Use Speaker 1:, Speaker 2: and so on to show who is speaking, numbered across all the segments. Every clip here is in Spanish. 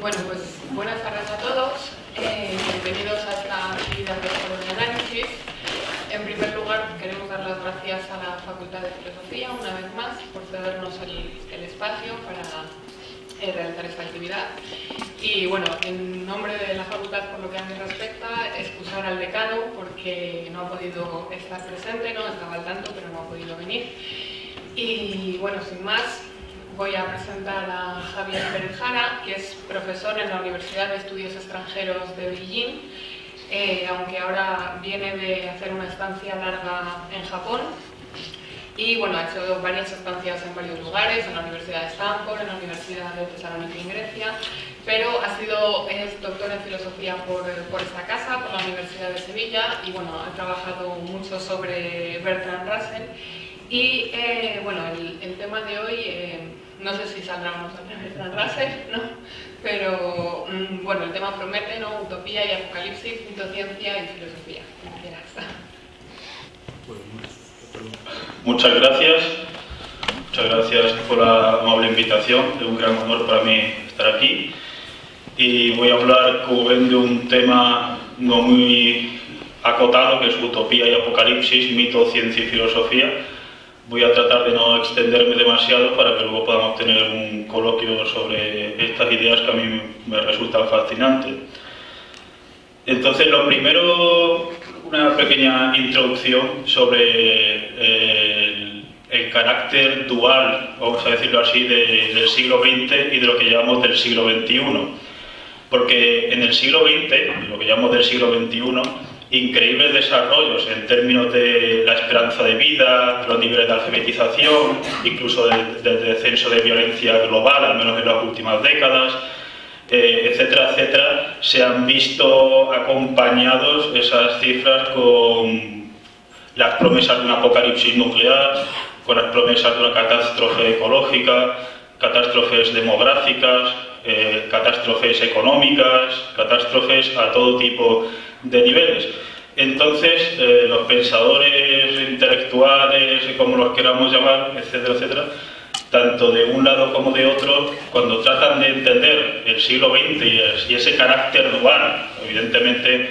Speaker 1: Bueno, pues buenas tardes a todos. Bienvenidos a esta actividad de foro de análisis. En primer lugar, queremos dar las gracias a la Facultad de Filosofía, una vez más, por cedernos el espacio para realizar esta actividad. Y bueno, en nombre de la Facultad, por lo que a mí respecta, excusar al decano porque no ha podido estar presente, no estaba al tanto, pero no ha podido venir. Y bueno, sin más, voy a presentar a Javier Pérez Jara, que es profesor en la Universidad de Estudios Extranjeros de Beijing, aunque ahora viene de hacer una estancia larga en Japón. Y bueno, ha hecho varias estancias en varios lugares, en la Universidad de Stanford, en la Universidad de Tesalónica en Grecia, pero es doctor en filosofía por esta casa, por la Universidad de Sevilla, y bueno, ha trabajado mucho sobre Bertrand Russell. Y bueno, el tema de hoy, no sé si saldrá de Bertrand Russell, ¿no? Pero bueno, el tema promete, ¿no? Utopía y apocalipsis, mitociencia y filosofía.
Speaker 2: Muchas gracias por la amable invitación, es un gran honor para mí estar aquí. Y voy a hablar, como ven, de un tema no muy acotado, que es utopía y apocalipsis, mito, ciencia y filosofía. Voy a tratar de no extenderme demasiado para que luego podamos tener un coloquio sobre estas ideas que a mí me resultan fascinantes. Entonces, lo primero, una pequeña introducción sobre el carácter dual, vamos a decirlo así, del siglo XX y de lo que llamamos del siglo XXI. Porque en el siglo XX, lo que llamamos del siglo XXI, increíbles desarrollos en términos de la esperanza de vida, de los niveles de alfabetización, incluso del descenso de violencia global, al menos en las últimas décadas, etcétera, etcétera, se han visto acompañados esas cifras con las promesas de un apocalipsis nuclear, con las promesas de una catástrofe ecológica, catástrofes demográficas, catástrofes económicas, catástrofes a todo tipo de niveles. Entonces, los pensadores intelectuales, como los queramos llamar, etcétera, etcétera, tanto de un lado como de otro, cuando tratan de entender el siglo XX y ese carácter dual, evidentemente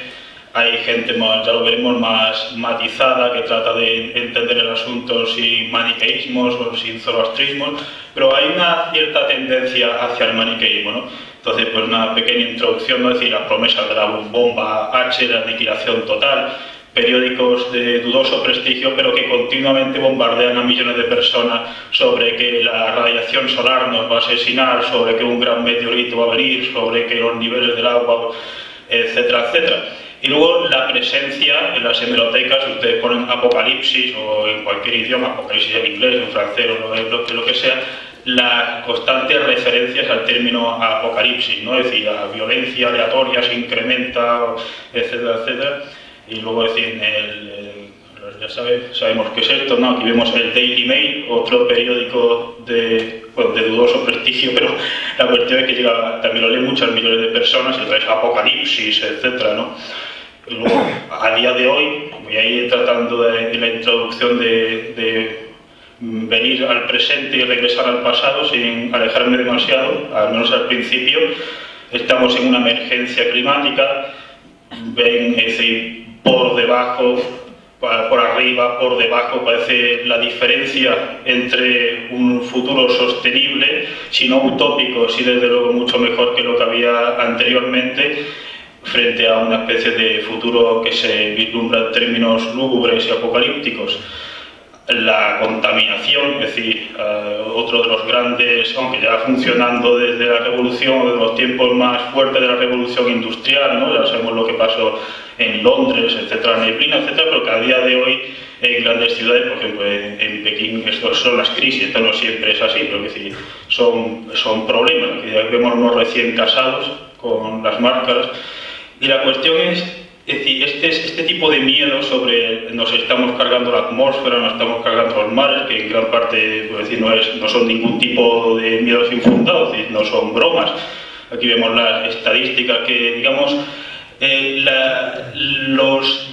Speaker 2: hay gente más, ya lo veremos, más matizada, que trata de entender el asunto sin maniqueísmos o sin zoroastrismos, pero hay una cierta tendencia hacia el maniqueísmo, ¿no? Entonces, pues una pequeña introducción, ¿no? Es decir, las promesas de la bomba H, la aniquilación total, periódicos de dudoso prestigio, pero que continuamente bombardean a millones de personas sobre que la radiación solar nos va a asesinar, sobre que un gran meteorito va a venir, sobre que los niveles del agua, etcétera, etcétera. Y luego la presencia en las hemerotecas, ustedes ponen apocalipsis o en cualquier idioma, apocalipsis en inglés, en francés o lo que sea, las constantes referencias al término apocalipsis, ¿no? Es decir, la violencia aleatoria se incrementa, etcétera, etcétera. Y luego, es decir, ya sabemos qué es esto, ¿no? Aquí vemos el Daily Mail, otro periódico de dudoso prestigio, pero la cuestión es que también lo leen muchas millones de personas, y entonces apocalipsis, etcétera, ¿no? Y luego, a día de hoy, voy a ir tratando de la introducción de venir al presente y regresar al pasado sin alejarme demasiado, al menos al principio. Estamos en una emergencia climática, ven, es decir, por debajo, por arriba, por debajo, parece la diferencia entre un futuro sostenible, si no utópico, sí desde luego mucho mejor que lo que había anteriormente, frente a una especie de futuro que se vislumbra en términos lúgubres y apocalípticos. La contaminación, es decir, otro de los grandes, aunque ya funcionando desde la revolución, de los tiempos más fuertes de la revolución industrial, ¿no? Ya sabemos lo que pasó en Londres, etcétera, neblina, etcétera, pero que a día de hoy en grandes ciudades, por ejemplo en Pekín, esto son las crisis, esto no siempre es así, pero que sí, son problemas, que ya vemos unos recién casados con las máscaras, y la cuestión es decir, este tipo de miedo sobre nos estamos cargando la atmósfera, nos estamos cargando los mares, que en gran parte decir, no son ningún tipo de miedos infundados, es decir, no son bromas. Aquí vemos las estadísticas que, digamos, los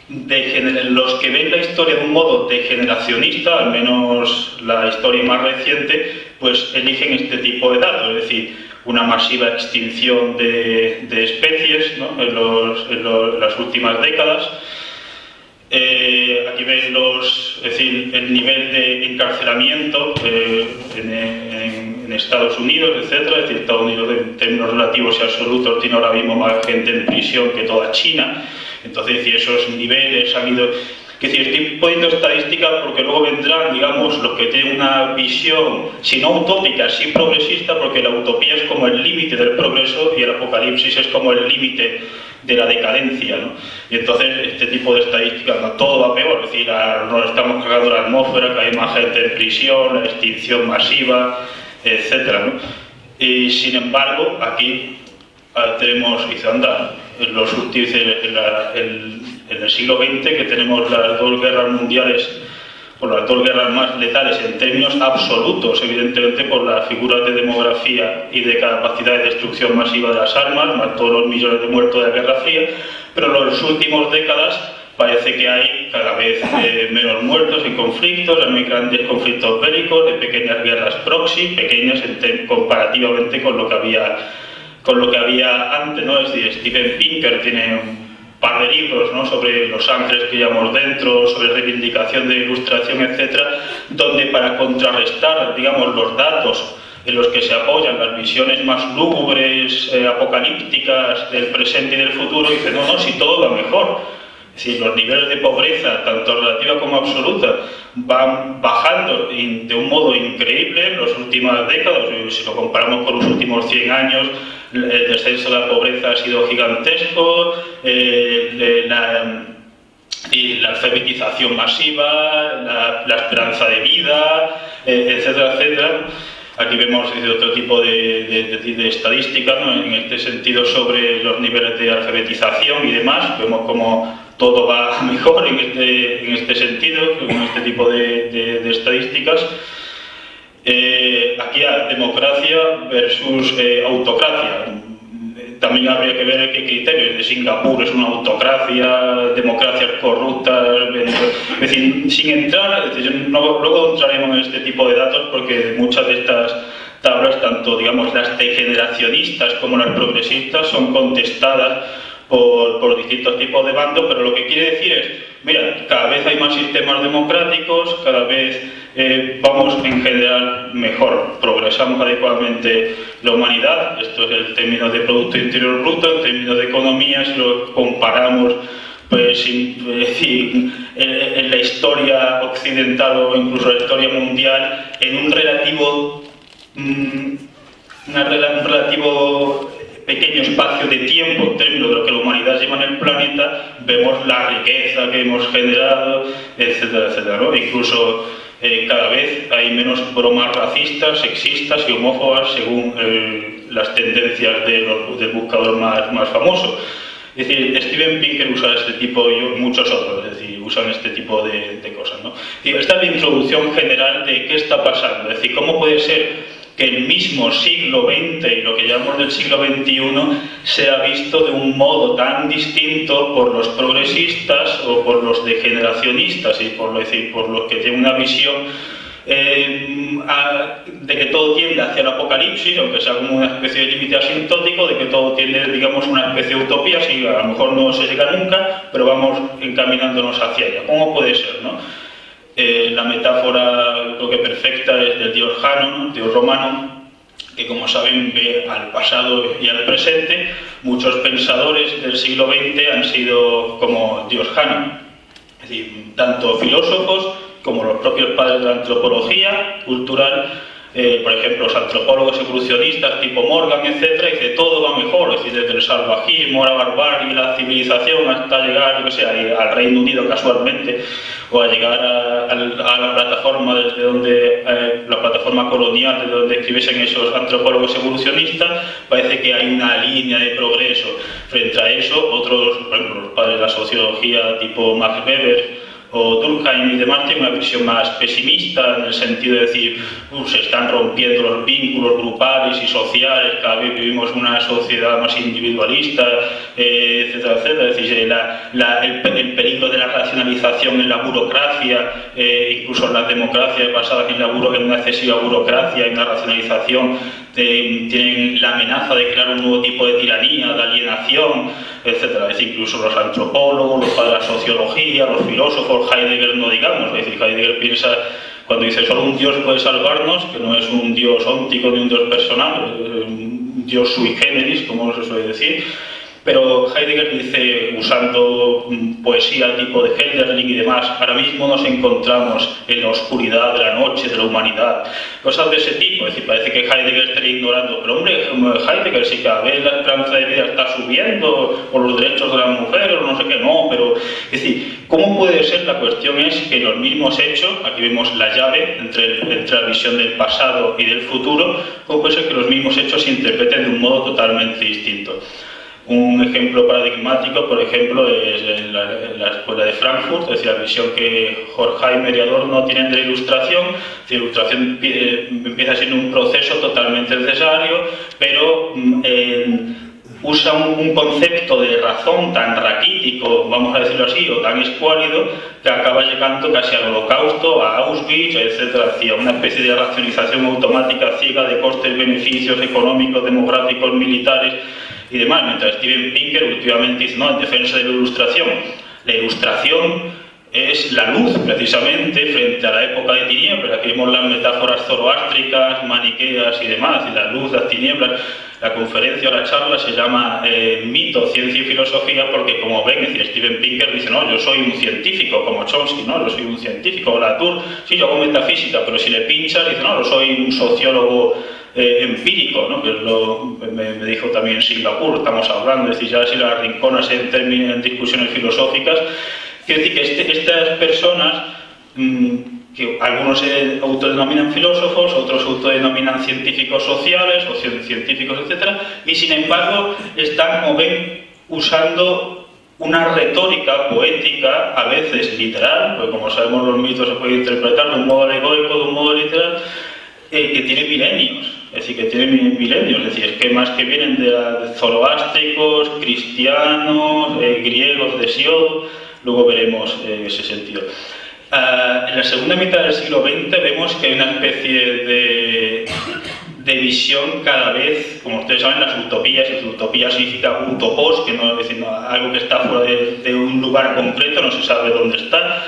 Speaker 2: los que ven la historia de un modo degeneracionista, al menos la historia más reciente, pues eligen este tipo de datos, es decir, una masiva extinción de especies, ¿no?, en las últimas décadas. Aquí ven es decir, el nivel de encarcelamiento en Estados Unidos, etcétera. Es decir, Estados Unidos en términos relativos y absolutos tiene ahora mismo más gente en prisión que toda China. Entonces, es decir, esos niveles han ido... Es decir, estoy poniendo estadísticas porque luego vendrán, digamos, los que tienen una visión, si no utópica, sí progresista, porque la utopía es como el límite del progreso y el apocalipsis es como el límite de la decadencia, ¿no? Y entonces este tipo de estadísticas, ¿no?, todo va peor, es decir, nos estamos cagando la atmósfera, que hay más gente en prisión, la extinción masiva, etcétera, ¿no? Y sin embargo, aquí tenemos, dice, anda, en el siglo XX, que tenemos las dos guerras mundiales, por las dos guerras más letales en términos absolutos, evidentemente por las figuras de demografía y de capacidad de destrucción masiva de las armas, más todos los millones de muertos de la Guerra Fría, pero en las últimas décadas parece que hay cada vez menos muertos en conflictos, no hay grandes conflictos bélicos, de pequeñas guerras proxy, pequeñas comparativamente con lo que había antes, ¿no? Es decir, Steven Pinker tiene un par de libros, ¿no?, sobre Los Ángeles que llevamos dentro, sobre reivindicación de ilustración, etcétera, donde para contrarrestar, digamos, los datos en los que se apoyan las visiones más lúgubres, apocalípticas del presente y del futuro, dice, no, si todo va mejor. Es decir, los niveles de pobreza, tanto relativa como absoluta, van bajando de un modo increíble en las últimas décadas. Si lo comparamos con los últimos 100 años, el descenso de la pobreza ha sido gigantesco, la alfabetización masiva, la esperanza de vida, etcétera, etcétera. Aquí vemos otro tipo de estadísticas, ¿no?, en este sentido sobre los niveles de alfabetización y demás. Vemos como todo va mejor en este sentido, en este tipo de estadísticas. Aquí hay democracia versus autocracia. También habría que ver qué criterios. De Singapur es una autocracia, democracias corruptas, es decir, sin entrar, luego entraremos en este tipo de datos porque muchas de estas tablas, tanto digamos las degeneracionistas como las progresistas, son contestadas por distintos tipos de bandos, pero lo que quiere decir es, mira, cada vez hay más sistemas democráticos, cada vez vamos en general mejor, progresamos adecuadamente la humanidad. Esto es el término de Producto Interior Bruto, en términos de economía, si lo comparamos pues, en la historia occidental o incluso la historia mundial, en un relativo pequeño espacio de tiempo, en términos de lo que la humanidad lleva en el planeta, vemos la riqueza que hemos generado, etcétera, etcétera, ¿no? Incluso cada vez hay menos bromas racistas, sexistas y homófobas según las tendencias del buscador más famoso. Es decir, Steven Pinker usa este tipo y muchos otros, es decir, usan este tipo de cosas, ¿no? Esta es la introducción general de qué está pasando, es decir, cómo puede ser que el mismo siglo XX y lo que llamamos del siglo XXI sea visto de un modo tan distinto por los progresistas o por los degeneracionistas y por los que tienen una visión de que todo tiende hacia el apocalipsis, aunque sea como una especie de límite asintótico, de que todo tiende, digamos, una especie de utopía, si a lo mejor no se llega nunca, pero vamos encaminándonos hacia ella. ¿Cómo puede ser, no? La metáfora, creo que perfecta, es del dios Jano, ¿no?, dios romano, que como saben ve al pasado y al presente. Muchos pensadores del siglo XX han sido como dios Jano, es decir, tanto filósofos como los propios padres de la antropología cultural. Por ejemplo, los antropólogos evolucionistas tipo Morgan, etcétera, dice todo va mejor, es decir, desde el salvajismo a la barbarie y la civilización hasta llegar, yo que sé, al Reino Unido casualmente, o a llegar a la plataforma desde donde la plataforma colonial desde donde escribiesen esos antropólogos evolucionistas. Parece que hay una línea de progreso. Frente a eso, otros, por ejemplo, los padres de la sociología tipo Max Weber o Durkheim y demás tienen una visión más pesimista, en el sentido de decir, se están rompiendo los vínculos grupales y sociales, cada vez vivimos una sociedad más individualista, etcétera, etcétera. Es decir, el peligro de la racionalización en la burocracia, incluso en las democracias basadas en una excesiva burocracia, en la racionalización, tienen la amenaza de crear un nuevo tipo de tiranía, de alienación, etcétera. Es decir, incluso los antropólogos, los padres de la sociología, los filósofos, Heidegger no digamos. Es decir, Heidegger piensa, cuando dice solo un Dios puede salvarnos, que no es un Dios óntico ni un Dios personal, un Dios sui generis, como se suele decir. Pero Heidegger dice, usando poesía tipo de Hölderlin y demás, ahora mismo nos encontramos en la oscuridad de la noche de la humanidad, cosas de ese tipo. Es decir, parece que Heidegger estaría ignorando, pero hombre, Heidegger, si cada vez la esperanza de vida está subiendo, o los derechos de las mujeres, o no sé qué, no, pero es decir, ¿cómo puede ser? La cuestión es que los mismos hechos, aquí vemos la llave entre la visión del pasado y del futuro, ¿cómo puede ser que los mismos hechos se interpreten de un modo totalmente distinto? Un ejemplo paradigmático, por ejemplo, es la Escuela de Frankfurt, es decir, la visión que Horkheimer y Adorno tienen de la Ilustración. La Ilustración empieza siendo un proceso totalmente necesario, pero usa un concepto de razón tan raquítico, vamos a decirlo así, o tan escuálido, que acaba llegando casi al Holocausto, a Auschwitz, etcétera, hacia una especie de racionalización automática ciega de costes, beneficios económicos, demográficos, militares y demás, mientras Steven Pinker últimamente dice, no, en defensa de la Ilustración es la luz, precisamente, frente a la época de tinieblas. Aquí vemos las metáforas zoroástricas, maniqueas y demás, y la luz, las tinieblas. La conferencia o la charla se llama Mito, Ciencia y Filosofía, porque como ven, es decir, Steven Pinker dice, no, yo soy un científico, como Chomsky, no, yo soy un científico, o Latour, sí, yo hago metafísica, pero si le pinchas, dice, no, yo soy un sociólogo empírico, ¿no? Que me dijo también en Singapur, estamos hablando, es decir, ya si las arrinconas en discusiones filosóficas, quiere decir que estas personas, que algunos se autodenominan filósofos, otros se autodenominan científicos sociales o científicos, etcétera, y sin embargo están, como ven, usando una retórica poética, a veces literal, porque como sabemos los mitos se pueden interpretar de un modo alegórico, de un modo literal, que tiene milenios, es decir, que tiene milenios, es decir, esquemas que vienen de zoroástricos, cristianos, griegos de Sion, luego veremos ese sentido. En la segunda mitad del siglo XX vemos que hay una especie de visión cada vez, como ustedes saben, las utopías, y utopía significa utopos, que no es decir, algo que está fuera de un lugar concreto, no se sabe dónde está.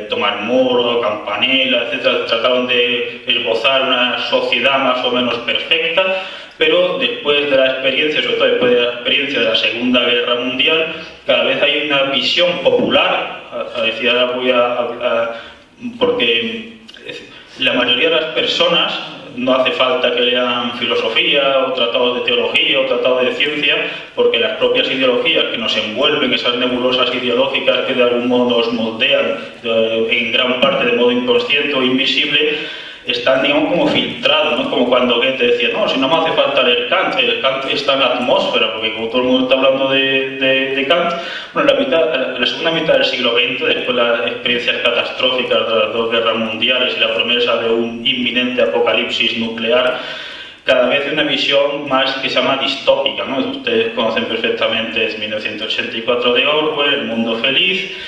Speaker 2: Tomás Moro, Campanella, etcétera, trataron de esbozar una sociedad más o menos perfecta, pero después de la experiencia, sobre todo después de la experiencia de la Segunda Guerra Mundial, cada vez hay una visión popular, porque la mayoría de las personas no hace falta que lean filosofía o tratados de teología o tratados de ciencia, porque las propias ideologías que nos envuelven, esas nebulosas ideológicas que de algún modo nos moldean en gran parte de modo inconsciente o invisible, están, digamos, como filtrados, ¿no? Como cuando Goethe decía, no, si no me hace falta leer Kant, el Kant está en la atmósfera, porque como todo el mundo está hablando de Kant, bueno, la segunda mitad del siglo XX, después de las experiencias catastróficas de las dos guerras mundiales y la promesa de un inminente apocalipsis nuclear, cada vez hay una visión más que se llama distópica, ¿no? Ustedes conocen perfectamente, es 1984 de Orwell, El mundo feliz,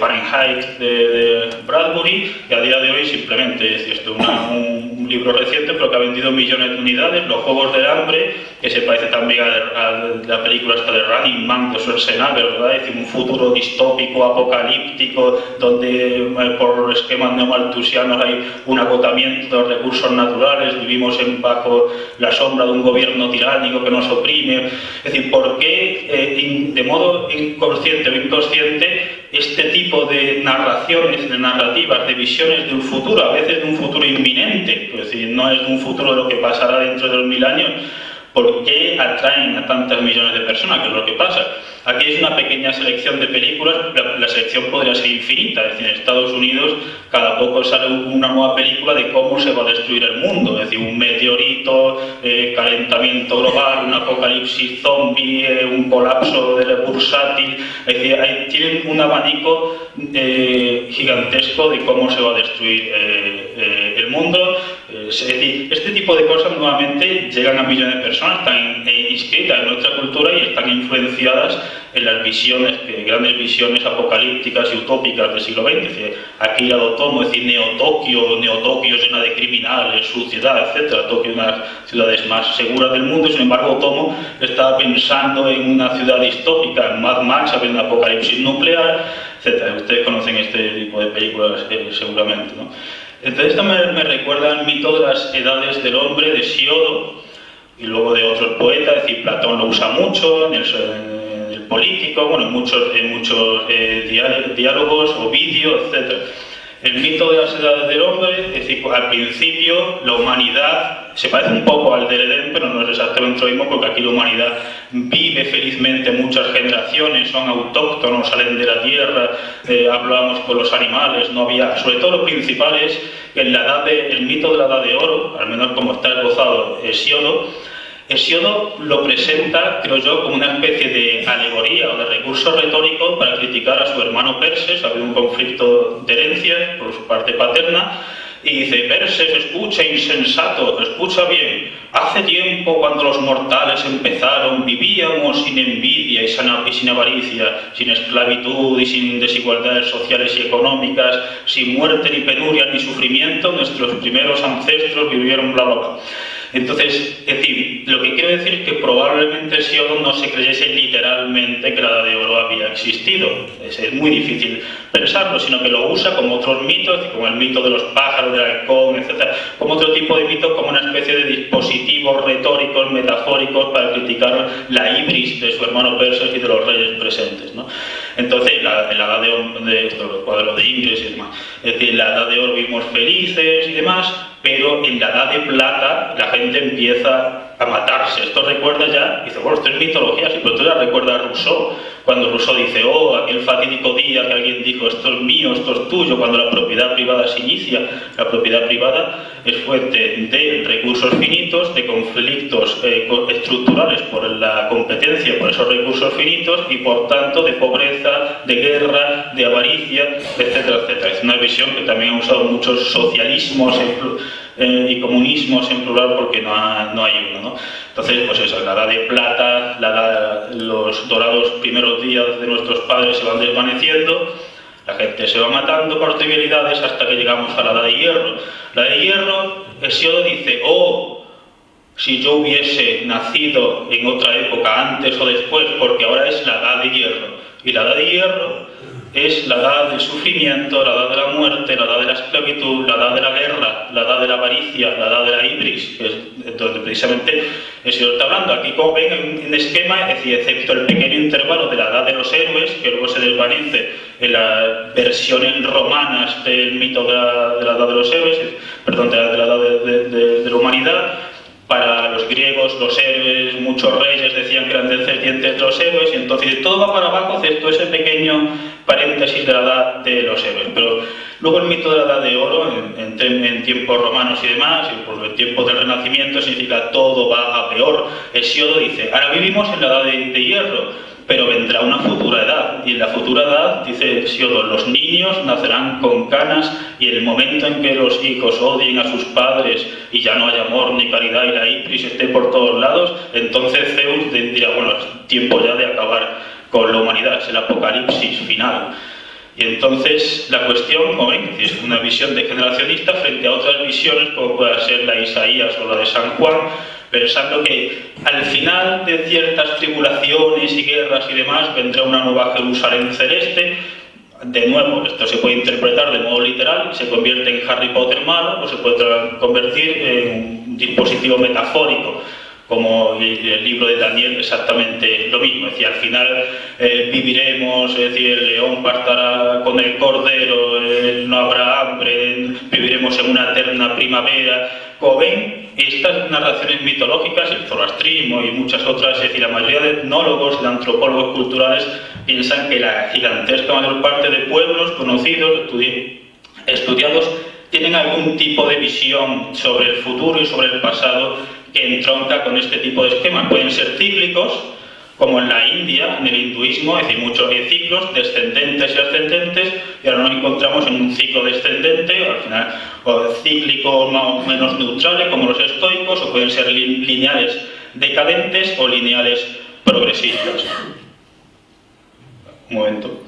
Speaker 2: Fahrenheit de Bradbury, que a día de hoy simplemente es esto, un libro reciente, pero que ha vendido millones de unidades. Los Juegos del Hambre, que se parece también a la película esta de Running Man de Schwarzenegger, ¿verdad? Es decir, un futuro distópico, apocalíptico, donde por esquemas neomalthusianos hay un agotamiento de los recursos naturales, vivimos bajo la sombra de un gobierno tiránico que nos oprime. Es decir, ¿por qué de modo inconsciente o inconsciente este tipo de narraciones, de narrativas, de visiones de un futuro, a veces de un futuro inminente, es decir, no es de un futuro de lo que pasará dentro de los 1000 años, ¿Por qué atraen a tantas millones de personas? ¿Qué es lo que pasa? Aquí es una pequeña selección de películas, la selección podría ser infinita, es decir, en Estados Unidos cada poco sale una nueva película de cómo se va a destruir el mundo, es decir, un meteorito, calentamiento global, un apocalipsis zombie, un colapso del bursátil, es decir, tienen un abanico gigantesco de cómo se va a destruir el mundo. Es decir, este tipo de cosas nuevamente llegan a millones de personas, están inscritas en nuestra cultura y están influenciadas en las visiones, grandes visiones apocalípticas y utópicas del siglo XX. Es decir, aquí la Otomo, es decir, Neo-Tokio llena de criminales, suciedad, etc. Tokio es una de las ciudades más seguras del mundo, sin embargo Otomo estaba pensando en una ciudad distópica, en Mad Max, había un apocalipsis nuclear, etc. Ustedes conocen este tipo de películas seguramente, ¿no? Entonces esto me recuerda al mito de las edades del hombre de Hesíodo y luego de otros poetas, es decir, Platón lo usa mucho en el político, bueno, en muchos diálogos, Ovidio, etc. El mito de las edades del hombre, es decir, al principio la humanidad se parece un poco al del Edén, pero no es exactamente lo mismo, porque aquí la humanidad vive felizmente muchas generaciones, son autóctonos, salen de la tierra, hablábamos con los animales, no había, sobre todo lo principal es que en el mito de la edad de oro, al menos como está esbozado Hesíodo lo presenta, creo yo, como una especie de alegoría o de recurso retórico para criticar a su hermano Perses. Había un conflicto de herencia por su parte paterna, y dice: Perses, escucha, insensato, escucha bien. Hace tiempo, cuando los mortales empezaron, vivíamos sin envidia y sin avaricia, sin esclavitud y sin desigualdades sociales y económicas, sin muerte ni penuria ni sufrimiento. Nuestros primeros ancestros vivieron bla bla bla. Entonces, es decir, lo que quiero decir es que probablemente Hesíodo no se creyese literalmente que la Edad de Oro había existido. Es muy difícil pensarlo, sino que lo usa como otros mitos, como el mito de los pájaros, del halcón, etc., como otro tipo de mito, como una especie de dispositivos retóricos, metafóricos, para criticar la ibris de su hermano Perses y de los reyes presentes, ¿no? Entonces, en la Edad de esto, los cuadros de Ingres y demás, es decir, en la Edad de Oro vivimos felices y demás, pero en la Edad de Plata la gente empieza a matarse. Esto recuerda ya, dice, bueno, esto es mitología, sí, pero esto ya recuerda a Rousseau, cuando Rousseau dice, oh, aquel fatídico día que alguien dijo, esto es mío, esto es tuyo, cuando la propiedad privada se inicia. La propiedad privada es fuente de recursos finitos, de conflictos estructurales por la competencia por esos recursos finitos y por tanto de pobreza, de guerra, de avaricia, etcétera, etcétera. Es una visión que también han usado muchos socialismos y comunismos en plural, porque no hay uno, ¿no? Entonces, pues eso, la Edad de Plata, los dorados primeros días de nuestros padres se van desvaneciendo, la gente se va matando por trivialidades hasta que llegamos a la Edad de Hierro. La Edad de Hierro, Hesíodo dice, oh, si yo hubiese nacido en otra época, antes o después, porque ahora es la Edad de Hierro. Y la Edad de Hierro es la edad del sufrimiento, la edad de la muerte, la edad de la esclavitud, la edad de la guerra, la edad de la avaricia, la edad de la ibris, que es donde precisamente el Señor está hablando. Aquí, como ven en esquema, es decir, excepto el pequeño intervalo de la edad de los héroes, que luego se desvanece en las versiones romanas del mito de la edad de los héroes, perdón, de la edad de la humanidad. Para los griegos, los héroes, muchos reyes decían que eran descendientes de los héroes, y entonces todo va para abajo, excepto ese pequeño paréntesis de la edad de los héroes. Pero luego el mito de la Edad de Oro, en tiempos romanos y demás, y por el tiempo del Renacimiento, significa todo va a peor. Hesíodo dice, ahora vivimos en la Edad de Hierro, pero vendrá una futura edad, y en la futura edad, dice Hesíodo, los niños nacerán con canas, y en el momento en que los hijos odien a sus padres y ya no haya amor ni caridad y la ibris esté por todos lados, entonces Zeus dirá, bueno, es tiempo ya de acabar con la humanidad, es el apocalipsis final. Y entonces la cuestión, como ven, es una visión degeneracionista frente a otras visiones como pueda ser la de Isaías o la de San Juan, pensando que al final de ciertas tribulaciones y guerras y demás vendrá una nueva Jerusalén celeste. De nuevo, esto se puede interpretar de modo literal, se convierte en Harry Potter malo, o se puede convertir en un dispositivo metafórico, como el libro de Daniel, exactamente lo mismo. Es decir, al final viviremos, es decir, el león pastará con el cordero, no habrá hambre, viviremos entremos en una eterna primavera. Como ven, estas narraciones mitológicas, el zoroastrismo y muchas otras, es decir, la mayoría de etnólogos y de antropólogos culturales piensan que la gigantesca mayor parte de pueblos conocidos, estudiados, tienen algún tipo de visión sobre el futuro y sobre el pasado que entronca con este tipo de esquemas. Pueden ser cíclicos, como en la India, en el hinduismo, es decir, muchos ciclos descendentes y ascendentes, y ahora nos encontramos en un ciclo descendente, al final, o cíclicos más o menos neutrales, como los estoicos, o pueden ser lineales decadentes o lineales progresistas. Un momento.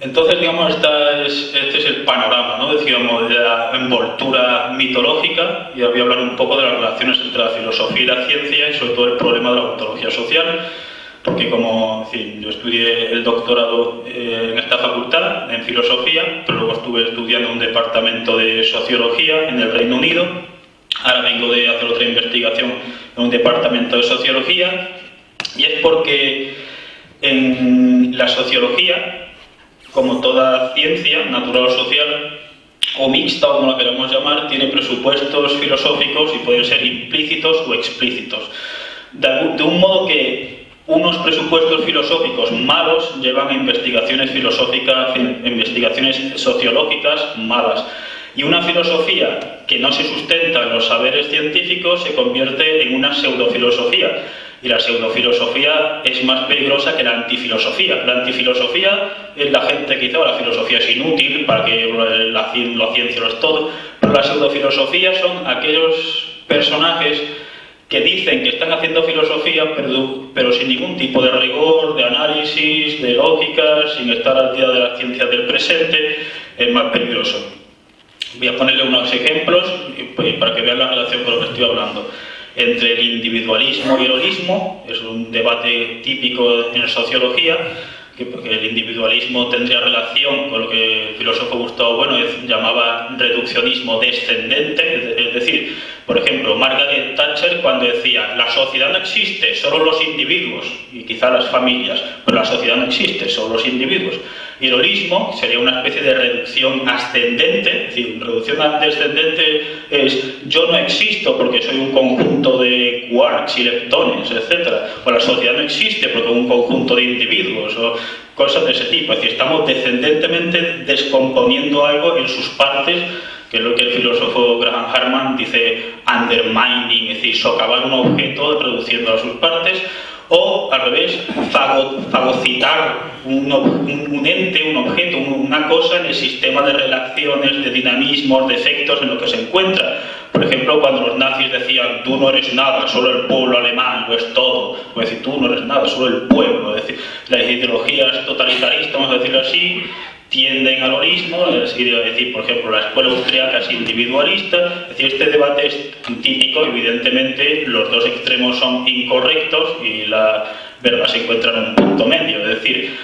Speaker 2: Entonces, digamos, este es el panorama, ¿no? Decíamos, de la envoltura mitológica, y voy a hablar un poco de las relaciones entre la filosofía y la ciencia, y sobre todo el problema de la ontología social, porque como, en fin, yo estudié el doctorado en esta facultad, en filosofía, pero luego estuve estudiando en un departamento de sociología en el Reino Unido. Ahora vengo de hacer otra investigación en un departamento de sociología, y es porque en la sociología, como toda ciencia, natural o social, o mixta, o como la queramos llamar, tiene presupuestos filosóficos y pueden ser implícitos o explícitos. De un modo que unos presupuestos filosóficos malos llevan a investigaciones filosóficas, investigaciones sociológicas malas. Y una filosofía que no se sustenta en los saberes científicos se convierte en una pseudofilosofía. Y la pseudofilosofía es más peligrosa que la antifilosofía. La antifilosofía es la gente que dice, la filosofía es inútil, para que la ciencia lo es todo. Pero la pseudofilosofía son aquellos personajes que dicen que están haciendo filosofía, pero sin ningún tipo de rigor, de análisis, de lógica, sin estar al día de las ciencias del presente. Es más peligroso. Voy a ponerle unos ejemplos para que vean la relación con lo que estoy hablando. Entre el individualismo y el holismo, es un debate típico en sociología, porque el individualismo tendría relación con lo que el filósofo Gustavo Bueno llamaba reduccionismo descendente, es decir, por ejemplo, Margaret Thatcher cuando decía la sociedad no existe, solo los individuos, y quizá las familias, pero la sociedad no existe, solo los individuos. Y el holismo sería una especie de reducción ascendente, es decir, reducción descendente es yo no existo porque soy un conjunto de quarks y leptones, etc. O la sociedad no existe porque es un conjunto de individuos, o cosas de ese tipo. Es decir, estamos descendentemente descomponiendo algo en sus partes, que es lo que el filósofo Graham Harman dice undermining, es decir, socavar un objeto reduciendo a sus partes. O, al revés, fagocitar un ente, un objeto, una cosa en el sistema de relaciones, de dinamismos, de efectos en lo que se encuentra. Por ejemplo, cuando los nazis decían tú no eres nada, solo el pueblo alemán lo es todo. Es decir, tú no eres nada, solo el pueblo. Es decir, las ideologías totalitaristas, vamos a decirlo así, tienden al holismo, es decir, por ejemplo, la escuela austríaca es individualista. Es decir, este debate es típico, evidentemente los dos extremos son incorrectos y la verdad se encuentra en un punto medio. Es decir,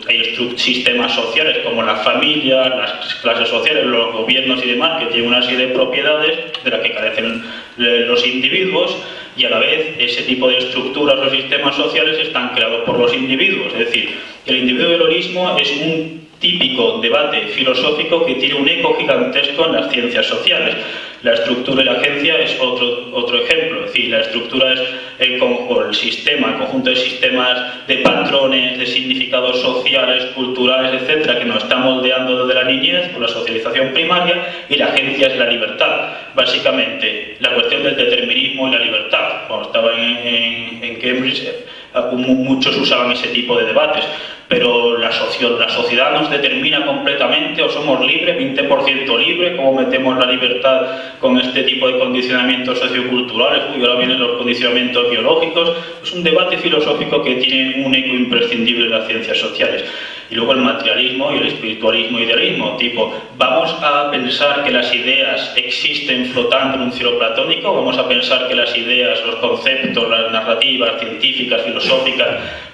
Speaker 2: hay sistemas sociales como la familia, las clases sociales, los gobiernos y demás, que tienen una serie de propiedades de las que carecen los individuos, y a la vez ese tipo de estructuras o sistemas sociales están creados por los individuos. Es decir, el individuo y el holismo es un típico debate filosófico que tiene un eco gigantesco en las ciencias sociales. La estructura y la agencia es otro ejemplo. Es decir, la estructura es el sistema, el conjunto de sistemas, de patrones, de significados sociales, culturales, etcétera, que nos está moldeando desde la niñez por la socialización primaria, y la agencia es la libertad. Básicamente, la cuestión del determinismo y la libertad. Cuando estaba en Cambridge, muchos usaban ese tipo de debates. Pero la sociedad nos determina completamente, o somos libres, 20% libres, ¿cómo metemos la libertad con este tipo de condicionamientos socioculturales? Ahora vienen los condicionamientos biológicos. Es un debate filosófico que tiene un eco imprescindible en las ciencias sociales. Y luego el materialismo y el espiritualismo e idealismo, tipo, ¿vamos a pensar que las ideas existen flotando en un cielo platónico? ¿Vamos a pensar que las ideas, los conceptos, las narrativas científicas, filosóficas,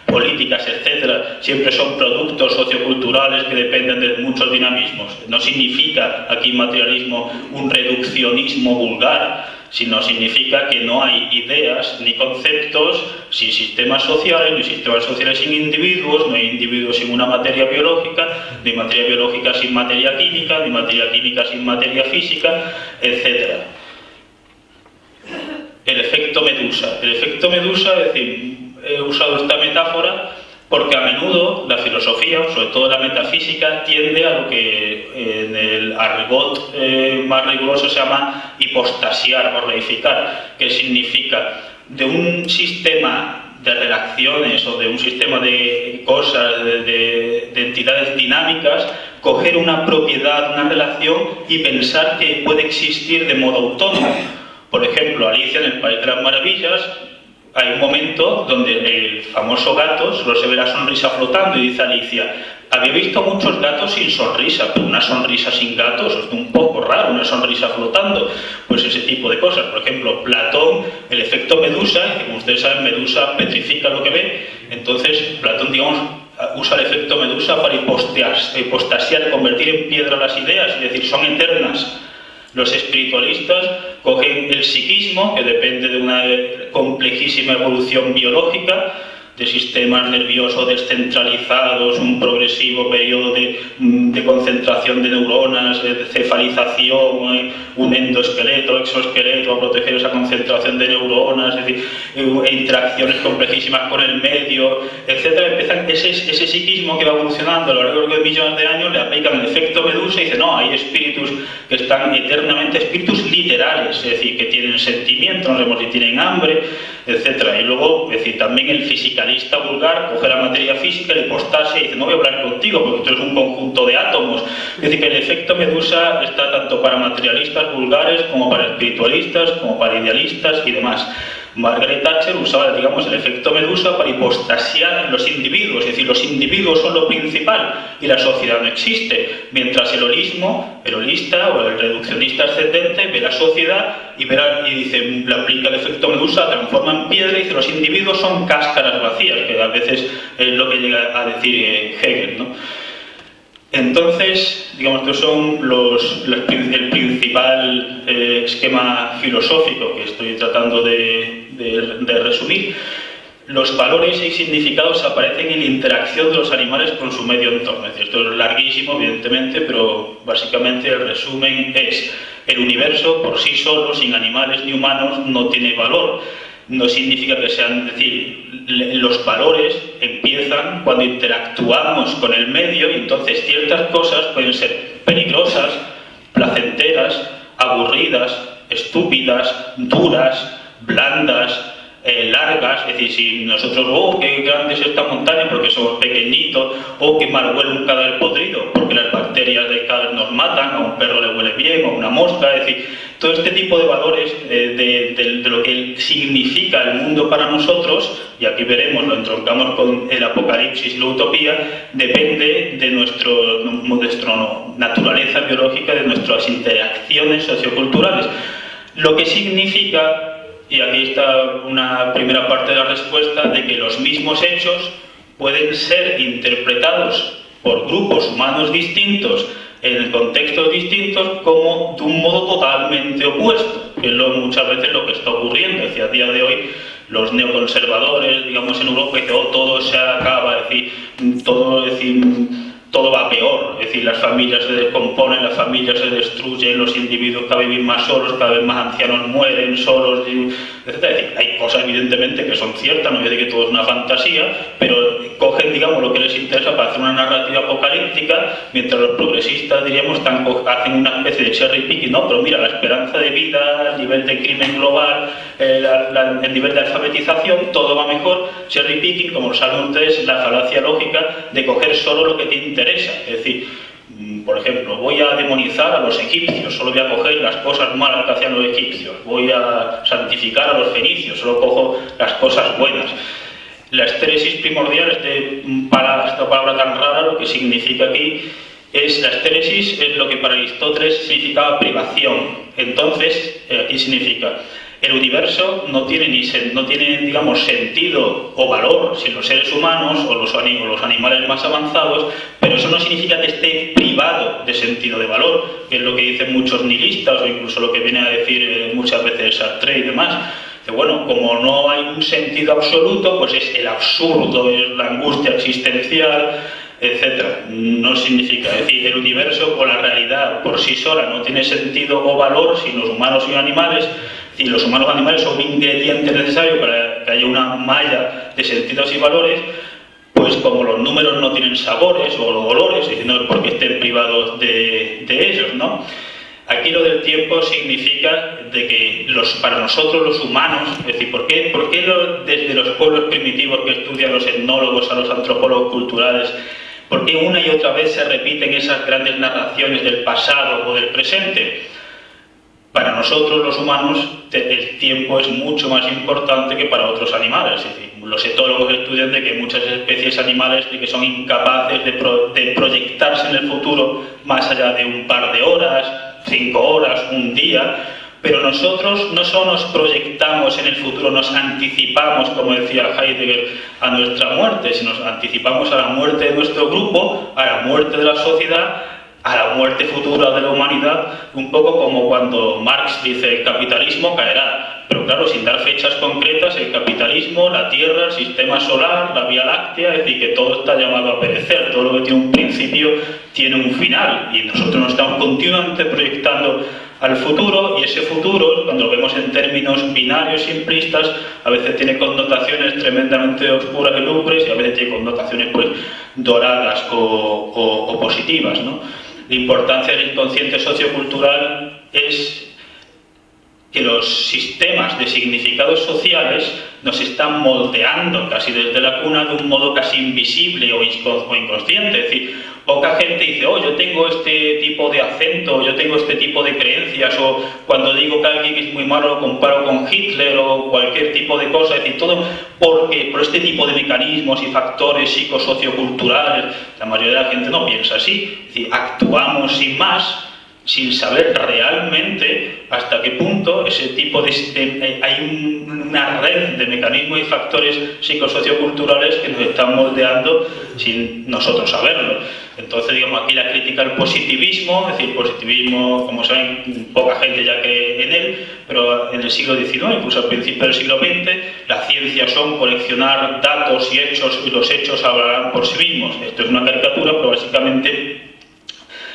Speaker 2: políticas, etcétera, siempre son productos socioculturales que dependen de muchos dinamismos? No significa aquí materialismo un reduccionismo vulgar, sino significa que no hay ideas ni conceptos sin sistemas sociales, ni sistemas sociales sin individuos, no hay individuos sin una materia biológica, ni materia biológica sin materia química, ni materia química sin materia física, etc. El efecto Medusa. El efecto Medusa, es decir, he usado esta metáfora porque a menudo la filosofía, sobre todo la metafísica, tiende a lo que en el argot más riguroso se llama hipostasiar o reificar, que significa de un sistema de relaciones o de un sistema de cosas, de entidades dinámicas, coger una propiedad, una relación y pensar que puede existir de modo autónomo. Por ejemplo, Alicia en el País de las Maravillas, hay un momento donde el famoso gato solo se ve la sonrisa flotando y dice Alicia: había visto muchos gatos sin sonrisa, pero una sonrisa sin gatos es un poco raro, una sonrisa flotando. Pues ese tipo de cosas. Por ejemplo, Platón, el efecto Medusa, que como ustedes saben, Medusa petrifica lo que ve. Entonces, Platón, digamos, usa el efecto Medusa para hipostasiar, convertir en piedra las ideas, es decir, son eternas. Los espiritualistas cogen el psiquismo, que depende de una complejísima evolución biológica, de sistemas nerviosos descentralizados, un progresivo periodo de concentración de neuronas, de cefalización, un endoesqueleto, exoesqueleto, a proteger esa concentración de neuronas, es decir, interacciones complejísimas con el medio, etc. Empiezan ese psiquismo que va evolucionando a lo largo de millones de años, le aplican el efecto Medusa y dicen: no, hay espíritus que están eternamente, espíritus literales, es decir, que tienen sentimientos, no sabemos si tienen hambre, etc. Y luego, es decir, también el fisicalista vulgar coge la materia física, la hipostasia y dice: no voy a hablar contigo porque tú eres un conjunto de átomos. Es decir, que el efecto Medusa está tanto para materialistas vulgares como para espiritualistas, como para idealistas y demás. Margaret Thatcher usaba, digamos, el efecto Medusa para hipostasiar los individuos, es decir, los individuos son lo principal y la sociedad no existe, mientras el holista o el reduccionista ascendente ve la sociedad y dice, le aplica el efecto Medusa, transforma en piedra y dice: los individuos son cáscaras vacías, que a veces es lo que llega a decir Hegel, ¿no? Entonces, digamos, estos son el principal esquema filosófico que estoy tratando de resumir. Los valores y significados aparecen en la interacción de los animales con su medio entorno. Es decir, esto es larguísimo, evidentemente, pero básicamente el resumen es: el universo por sí solo, sin animales ni humanos, no tiene valor. No significa que sean, es decir, los valores empiezan cuando interactuamos con el medio y entonces ciertas cosas pueden ser peligrosas, placenteras, aburridas, estúpidas, duras, blandas, largas. Es decir, si nosotros, oh, qué grande es esta montaña porque somos pequeñitos, oh, qué mal huele un cadáver podrido porque las bacterias del cadáver nos matan, a un perro le huele bien, o a una mosca. Es decir, todo este tipo de valores de lo que significa el mundo para nosotros, y aquí veremos, lo entroncamos con el apocalipsis y la utopía, depende de nuestra naturaleza biológica, de nuestras interacciones socioculturales. Lo que significa, y aquí está una primera parte de la respuesta, de que los mismos hechos pueden ser interpretados por grupos humanos distintos en contextos distintos como de un modo totalmente opuesto, que es muchas veces lo que está ocurriendo. Es decir, a día de hoy los neoconservadores, digamos, en Europa dicen: oh, todo se acaba, es decir, todo va peor, es decir, las familias se descomponen, las familias se destruyen, los individuos cada vez viven más solos, cada vez más ancianos mueren solos, etc. Es decir, hay cosas evidentemente que son ciertas, no voy a decir que todo es una fantasía, pero cogen, digamos, lo que les interesa para hacer una narrativa apocalíptica, mientras los progresistas, diríamos, hacen una especie de cherry picking, no, pero mira, la esperanza de vida, el nivel de crimen global, el nivel de alfabetización, todo va mejor. Cherry picking, como saben ustedes, es la falacia lógica de coger solo lo que te interesa. Es decir, por ejemplo, voy a demonizar a los egipcios, solo voy a coger las cosas malas que hacían los egipcios. Voy a santificar a los fenicios, solo cojo las cosas buenas. La estéresis primordial, esta palabra tan rara, lo que significa aquí es, la estéresis es lo que para Aristóteles significaba privación. Entonces, aquí significa El universo no tiene, digamos, sentido o valor sin los seres humanos o los animales más avanzados, pero eso no significa que esté privado de sentido de valor, que es lo que dicen muchos nihilistas o incluso lo que viene a decir muchas veces Sartre y demás. Que bueno, como no hay un sentido absoluto, pues es el absurdo, es la angustia existencial, etcétera. No significa, es decir, el universo o la realidad por sí sola no tiene sentido o valor sin los humanos y los animales. Y los humanos y los animales son un ingrediente necesario para que haya una malla de sentidos y valores, pues como los números no tienen sabores o los olores, y no es porque estén privados de ellos, ¿no? Aquí lo del tiempo significa de que para nosotros los humanos, es decir, ¿por qué desde los pueblos primitivos que estudian los etnólogos a los antropólogos culturales, por qué una y otra vez se repiten esas grandes narraciones del pasado o del presente? Para nosotros los humanos el tiempo es mucho más importante que para otros animales. Es decir, los etólogos estudian de que muchas especies animales de que son incapaces de proyectarse en el futuro más allá de un par de horas, 5 horas, un día, pero nosotros no solo nos proyectamos en el futuro, nos anticipamos, como decía Heidegger, a nuestra muerte, sino nos anticipamos a la muerte de nuestro grupo, a la muerte de la sociedad, a la muerte futura de la humanidad, un poco como cuando Marx dice el capitalismo caerá, pero claro, sin dar fechas concretas, el capitalismo, la Tierra, el sistema solar, la Vía Láctea, es decir, que todo está llamado a perecer, todo lo que tiene un principio tiene un final, y nosotros nos estamos continuamente proyectando al futuro, y ese futuro, cuando lo vemos en términos binarios simplistas, a veces tiene connotaciones tremendamente oscuras y lúgubres, y a veces tiene connotaciones pues doradas o positivas, ¿no? La importancia del inconsciente sociocultural es que los sistemas de significados sociales nos están moldeando casi desde la cuna de un modo casi invisible o inconsciente. Es decir, poca gente dice, oh, yo tengo este tipo de acento, yo tengo este tipo de creencias, o cuando digo que alguien es muy malo lo comparo con Hitler o cualquier tipo de cosa. Es decir, todo por este tipo de mecanismos y factores psicosocioculturales. La mayoría de la gente no piensa así. Es decir, actuamos sin más, sin saber realmente hasta qué punto ese tipo hay una red de mecanismos y factores psicosocioculturales que nos están moldeando sin nosotros saberlo. Entonces, digamos, aquí la crítica al positivismo, es decir, positivismo, como saben, poca gente ya cree en él, pero en el siglo XIX, incluso al principio del siglo XX, las ciencias son coleccionar datos y hechos, y los hechos hablarán por sí mismos. Esto es una caricatura, pero básicamente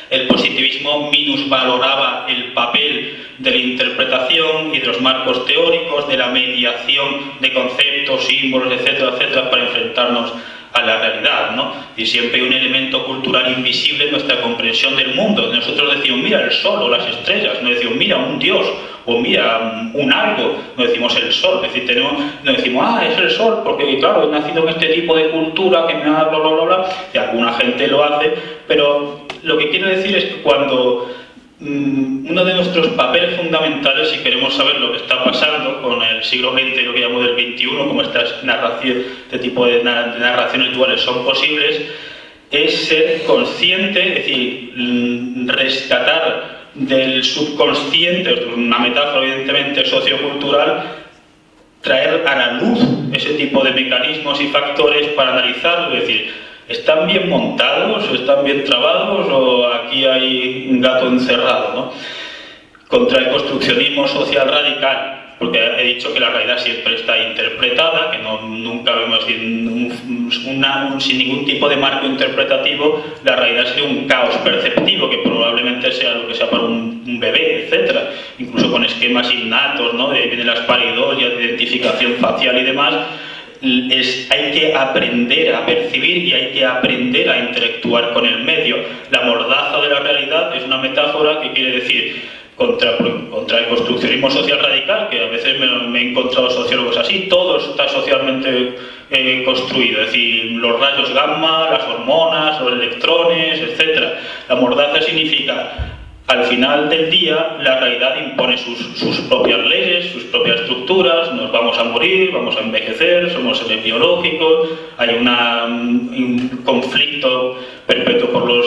Speaker 2: el positivismo minusvaloraba el papel de la interpretación y de los marcos teóricos, de la mediación de conceptos, símbolos, etcétera, etcétera, para enfrentarnos a la realidad, ¿no? Y siempre hay un elemento cultural invisible en nuestra comprensión del mundo. Nosotros decimos, mira el sol o las estrellas, no decimos, mira un dios, o mira un algo, no decimos el sol. Es decir, no decimos, es el sol, porque claro, he nacido en este tipo de cultura que me ha bla, bla, bla, bla, y alguna gente lo hace, pero lo que quiero decir es que cuando uno de nuestros papeles fundamentales, si queremos saber lo que está pasando con el siglo XX y lo que llamo del XXI, como estas narraciones, este tipo de narraciones duales son posibles, es ser consciente, es decir, rescatar del subconsciente, una metáfora evidentemente sociocultural, traer a la luz ese tipo de mecanismos y factores para analizarlo, es decir, ¿están bien montados, están bien trabados o aquí hay un gato encerrado, ¿no? Contra el construccionismo social radical, porque he dicho que la realidad siempre está interpretada, que nunca vemos sin ningún tipo de marco interpretativo, la realidad sería un caos perceptivo, que probablemente sea lo que sea para un bebé, etcétera, incluso con esquemas innatos, ¿no? De las paridorias, de identificación facial y demás. Hay que aprender a percibir y hay que aprender a interactuar con el medio. La mordaza de la realidad es una metáfora que quiere decir contra el construccionismo social radical, que a veces me he encontrado sociólogos así, todo está socialmente construido, es decir, los rayos gamma, las hormonas, los electrones, etc. La mordaza significa al final del día la realidad impone sus propias leyes, sus propias estructuras, nos vamos a morir, vamos a envejecer, somos seres biológicos, hay un conflicto perpetuo por los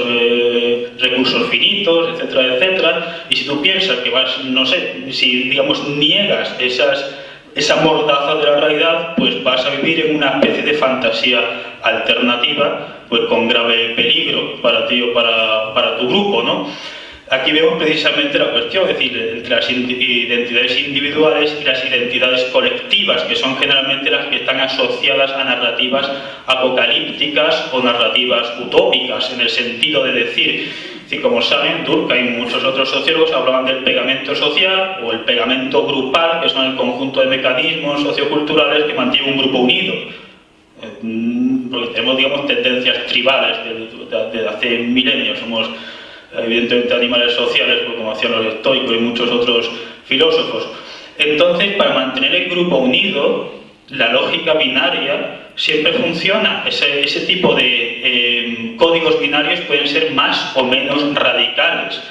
Speaker 2: recursos finitos, etcétera, etcétera, y si tú piensas que vas, no sé, si digamos niegas esa mordaza de la realidad, pues vas a vivir en una especie de fantasía alternativa, pues con grave peligro para ti o para tu grupo, ¿no? Aquí vemos precisamente la cuestión, es decir, entre las identidades individuales y las identidades colectivas, que son generalmente las que están asociadas a narrativas apocalípticas o narrativas utópicas, en el sentido de decir, como saben, Durkheim y muchos otros sociólogos hablaban del pegamento social o el pegamento grupal, que son el conjunto de mecanismos socioculturales que mantienen un grupo unido. Porque tenemos, digamos, tendencias tribales desde hace milenios, somos evidentemente animales sociales, como hacían los estoicos y muchos otros filósofos. Entonces, para mantener el grupo unido, la lógica binaria siempre funciona. Ese tipo de códigos binarios pueden ser más o menos radicales,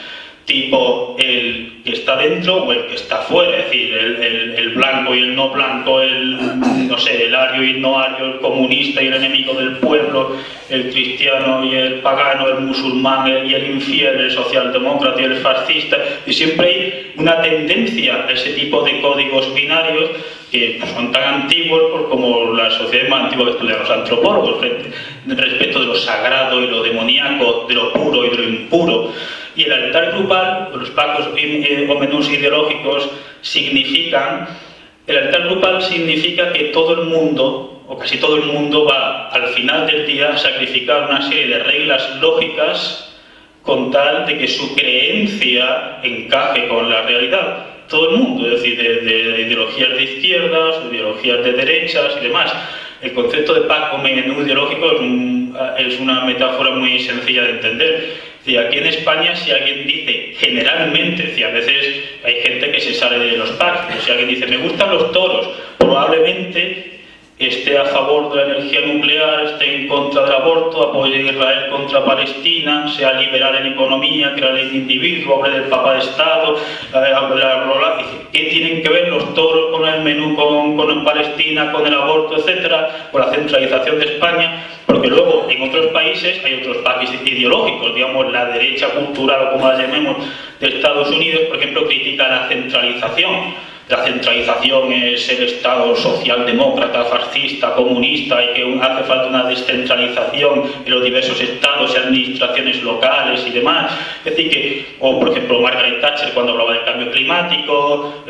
Speaker 2: tipo el que está dentro o el que está fuera, es decir, el blanco y el no blanco, no sé, el ario y el no ario, el comunista y el enemigo del pueblo, el cristiano y el pagano, el musulmán y el infiel, el socialdemócrata y el fascista, y siempre hay una tendencia a ese tipo de códigos binarios que son tan antiguos como las sociedades más antiguas que estudian los antropólogos, respecto de lo sagrado y lo demoníaco, de lo puro y de lo impuro. Y el altar grupal, los pactos o menús ideológicos significan, el altar grupal significa que todo el mundo, o casi todo el mundo, va al final del día a sacrificar una serie de reglas lógicas con tal de que su creencia encaje con la realidad. Todo el mundo, es decir, de ideologías de izquierdas, ideologías de derechas y demás. El concepto de pacto o menú ideológico es una metáfora muy sencilla de entender. Aquí en España, si alguien dice, generalmente, a veces hay gente que se sale de los pactos, si alguien dice, me gustan los toros, probablemente esté a favor de la energía nuclear, esté en contra del aborto, apoye a Israel contra Palestina, sea liberal en economía, crea el individuo, hable del Papa de Estado, hable de la... ¿Qué tienen que ver los toros con el menú, con Palestina, con el aborto, etcétera, con la centralización de España? Porque luego en otros países hay otros paquetes ideológicos, digamos la derecha cultural o como la llamemos de Estados Unidos, por ejemplo, critica la centralización. La centralización es el Estado socialdemócrata, fascista, comunista y que hace falta una descentralización en los diversos estados y administraciones locales y demás. Es decir que, o por ejemplo Margaret Thatcher cuando hablaba del cambio climático,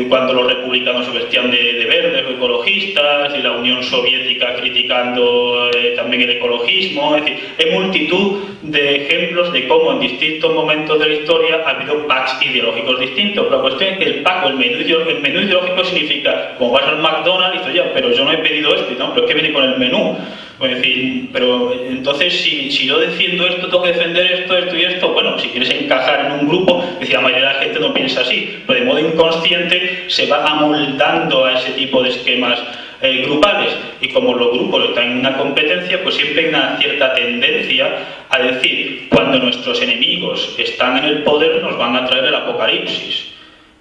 Speaker 2: cuando los republicanos se vestían de verdes o ecologistas, y la Unión Soviética criticando también el ecologismo. Es decir, hay multitud de ejemplos de cómo en distintos momentos de la historia ha habido packs ideológicos distintos. La cuestión es que el pack o el menú ideológico significa, como vas al McDonald's y dices, ya, pero yo no he pedido esto, ¿no? Pero es que viene con el menú. Pues decir, pero entonces si yo defiendo esto, tengo que defender esto, esto y esto. Bueno, si quieres encajar en un grupo, es decir, la mayoría de la gente no piensa así, pero de modo inconsciente se va amoldando a ese tipo de esquemas grupales, y como los grupos están en una competencia, pues siempre hay una cierta tendencia a decir, cuando nuestros enemigos están en el poder nos van a traer el apocalipsis.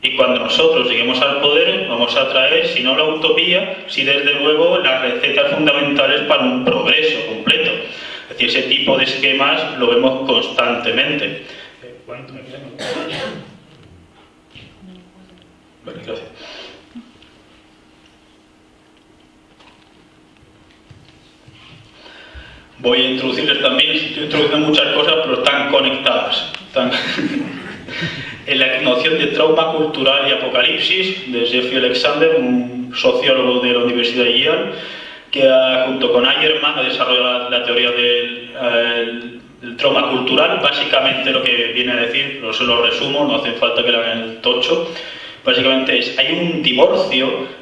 Speaker 2: Y cuando nosotros lleguemos al poder, vamos a traer, si no la utopía, si desde luego las recetas fundamentales para un progreso completo. Es decir, ese tipo de esquemas lo vemos constantemente. ¿Cuánto me queda? Vale, gracias. Voy a introducirles también, estoy introduciendo muchas cosas, pero están conectadas. En la noción de trauma cultural y apocalipsis de Jeffrey Alexander, un sociólogo de la Universidad de Yale, que junto con Ayerman ha desarrollado la teoría del trauma cultural. Básicamente lo que viene a decir, se lo resumo, no hace falta que le hagan el tocho, básicamente es, hay un divorcio,